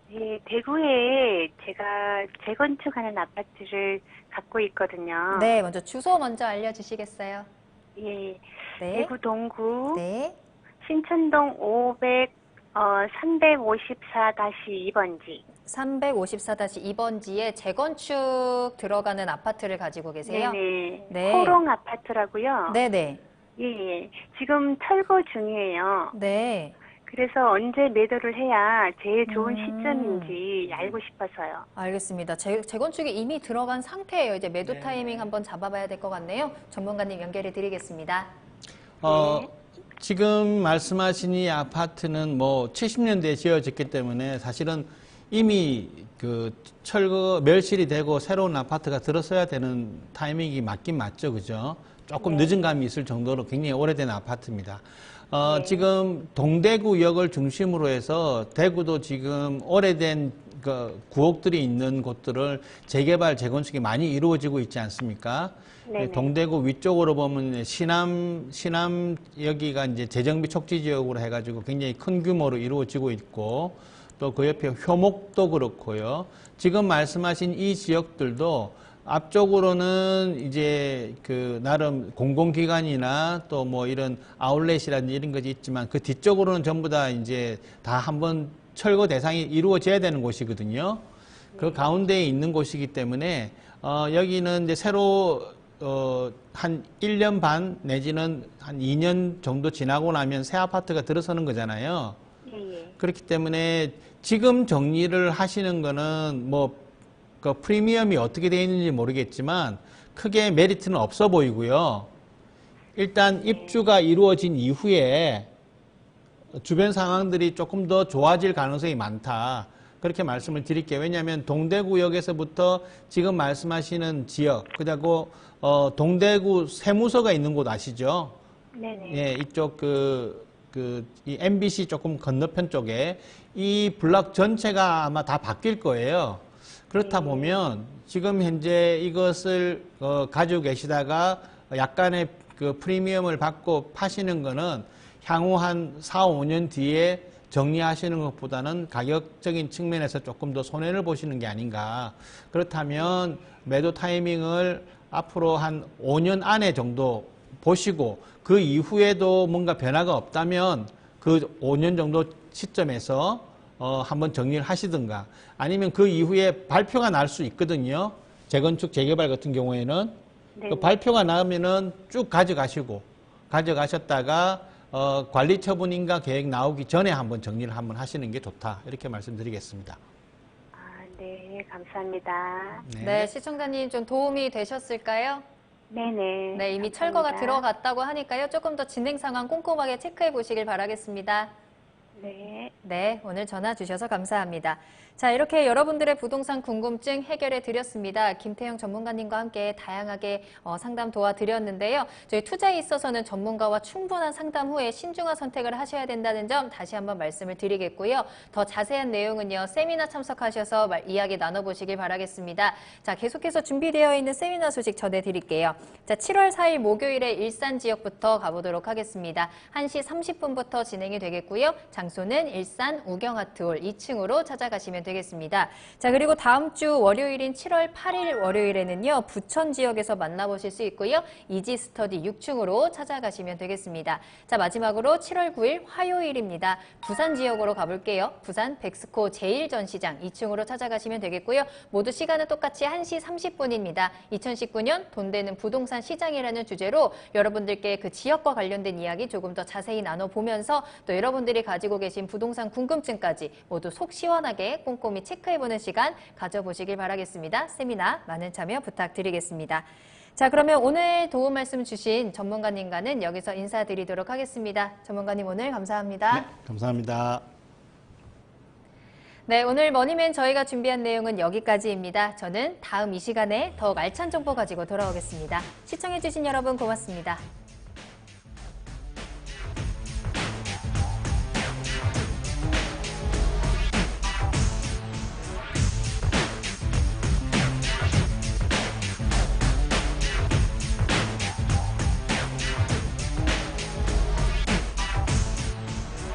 네, 대구에 제가 재건축하는 아파트를 갖고 있거든요. 네, 먼저 주소 먼저 알려주시겠어요? 예, 네. 대구 동구 네. 신천동 354-2번지. 354-2번지에 재건축 들어가는 아파트를 가지고 계세요? 네네. 네. 호롱 아파트라고요. 네네. 예, 예. 지금 철거 중이에요. 네. 그래서 언제 매도를 해야 제일 좋은 음. 시점인지 알고 싶어서요. 알겠습니다. 재건축이 이미 들어간 상태예요. 이제 매도 네. 타이밍 한번 잡아봐야 될 것 같네요. 전문가님 연결해 드리겠습니다. 지금 말씀하신 이 아파트는 뭐 70년대에 지어졌기 때문에 사실은 이미 그 철거 멸실이 되고 새로운 아파트가 들어서야 되는 타이밍이 맞긴 맞죠, 그죠? 조금 늦은 감이 있을 정도로 굉장히 오래된 아파트입니다. 지금 동대구역을 중심으로 해서 대구도 지금 오래된 그 구옥들이 있는 곳들을 재개발, 재건축이 많이 이루어지고 있지 않습니까? 네네. 동대구 위쪽으로 보면 신암 여기가 이제 재정비 촉지 지역으로 해가지고 굉장히 큰 규모로 이루어지고 있고 또 그 옆에 효목도 그렇고요. 지금 말씀하신 이 지역들도 앞쪽으로는 이제 그 나름 공공기관이나 또 뭐 이런 아울렛이라든지 이런 것이 있지만 그 뒤쪽으로는 전부 다 이제 다 한번 철거 대상이 이루어져야 되는 곳이거든요. 그 가운데에 있는 곳이기 때문에 여기는 이제 새로 한 1년 반 내지는 한 2년 정도 지나고 나면 새 아파트가 들어서는 거잖아요. 그렇기 때문에 지금 정리를 하시는 거는 뭐 그 프리미엄이 어떻게 되어 있는지 모르겠지만 크게 메리트는 없어 보이고요. 일단 입주가 이루어진 이후에 주변 상황들이 조금 더 좋아질 가능성이 많다. 그렇게 말씀을 드릴게요. 왜냐하면 동대구역에서부터 지금 말씀하시는 지역, 그리고 동대구 세무서가 있는 곳 아시죠? 네네. 예, 이쪽 이 MBC 조금 건너편 쪽에 이 블럭 전체가 아마 다 바뀔 거예요. 그렇다 보면 지금 현재 이것을 가지고 계시다가 약간의 그 프리미엄을 받고 파시는 거는 향후 한 4, 5년 뒤에 정리하시는 것보다는 가격적인 측면에서 조금 더 손해를 보시는 게 아닌가. 그렇다면 매도 타이밍을 앞으로 한 5년 안에 정도 보시고 그 이후에도 뭔가 변화가 없다면 그 5년 정도 시점에서 한번 정리를 하시든가 아니면 그 이후에 발표가 날 수 있거든요. 재건축, 재개발 같은 경우에는 그 발표가 나오면은 쭉 가져가셨다가 관리 처분인가 계획 나오기 전에 한번 정리를 한번 하시는 게 좋다. 이렇게 말씀드리겠습니다. 네, 감사합니다. 네, 시청자님 좀 도움이 되셨을까요? 네네. 네, 이미 감사합니다. 철거가 들어갔다고 하니까요. 조금 더 진행 상황 꼼꼼하게 체크해 보시길 바라겠습니다. 네. 네, 오늘 전화 주셔서 감사합니다. 자, 이렇게 여러분들의 부동산 궁금증 해결해 드렸습니다. 김태형 전문가님과 함께 다양하게 상담 도와드렸는데요. 저희 투자에 있어서는 전문가와 충분한 상담 후에 신중한 선택을 하셔야 된다는 점 다시 한번 말씀을 드리겠고요. 더 자세한 내용은요, 세미나 참석하셔서 이야기 나눠보시길 바라겠습니다. 자, 계속해서 준비되어 있는 세미나 소식 전해드릴게요. 자, 7월 4일 목요일에 일산 지역부터 가보도록 하겠습니다. 1시 30분부터 진행이 되겠고요. 장소는 일산 우경아트홀 2층으로 찾아가시면 되겠습니다. 자, 그리고 다음 주 월요일인 7월 8일 월요일에는요, 부천 지역에서 만나보실 수 있고요. 이지 스터디 6층으로 찾아가시면 되겠습니다. 자, 마지막으로 7월 9일 화요일입니다. 부산 지역으로 가볼게요. 부산 백스코 제1전시장 2층으로 찾아가시면 되겠고요. 모두 시간은 똑같이 1시 30분입니다. 2019년 돈 되는 부동산 시장이라는 주제로 여러분들께 그 지역과 관련된 이야기 조금 더 자세히 나눠보면서 또 여러분들이 가지고 계신 부동산 궁금증까지 모두 속 시원하게 꼼꼼히 체크해보는 시간 가져보시길 바라겠습니다. 세미나 많은 참여 부탁드리겠습니다. 자, 그러면 오늘 도움 말씀 주신 전문가님과는 여기서 인사드리도록 하겠습니다. 전문가님 오늘 감사합니다. 네, 감사합니다. 네, 오늘 머니맨 저희가 준비한 내용은 여기까지입니다. 저는 다음 이 시간에 더욱 알찬 정보 가지고 돌아오겠습니다. 시청해주신 여러분 고맙습니다.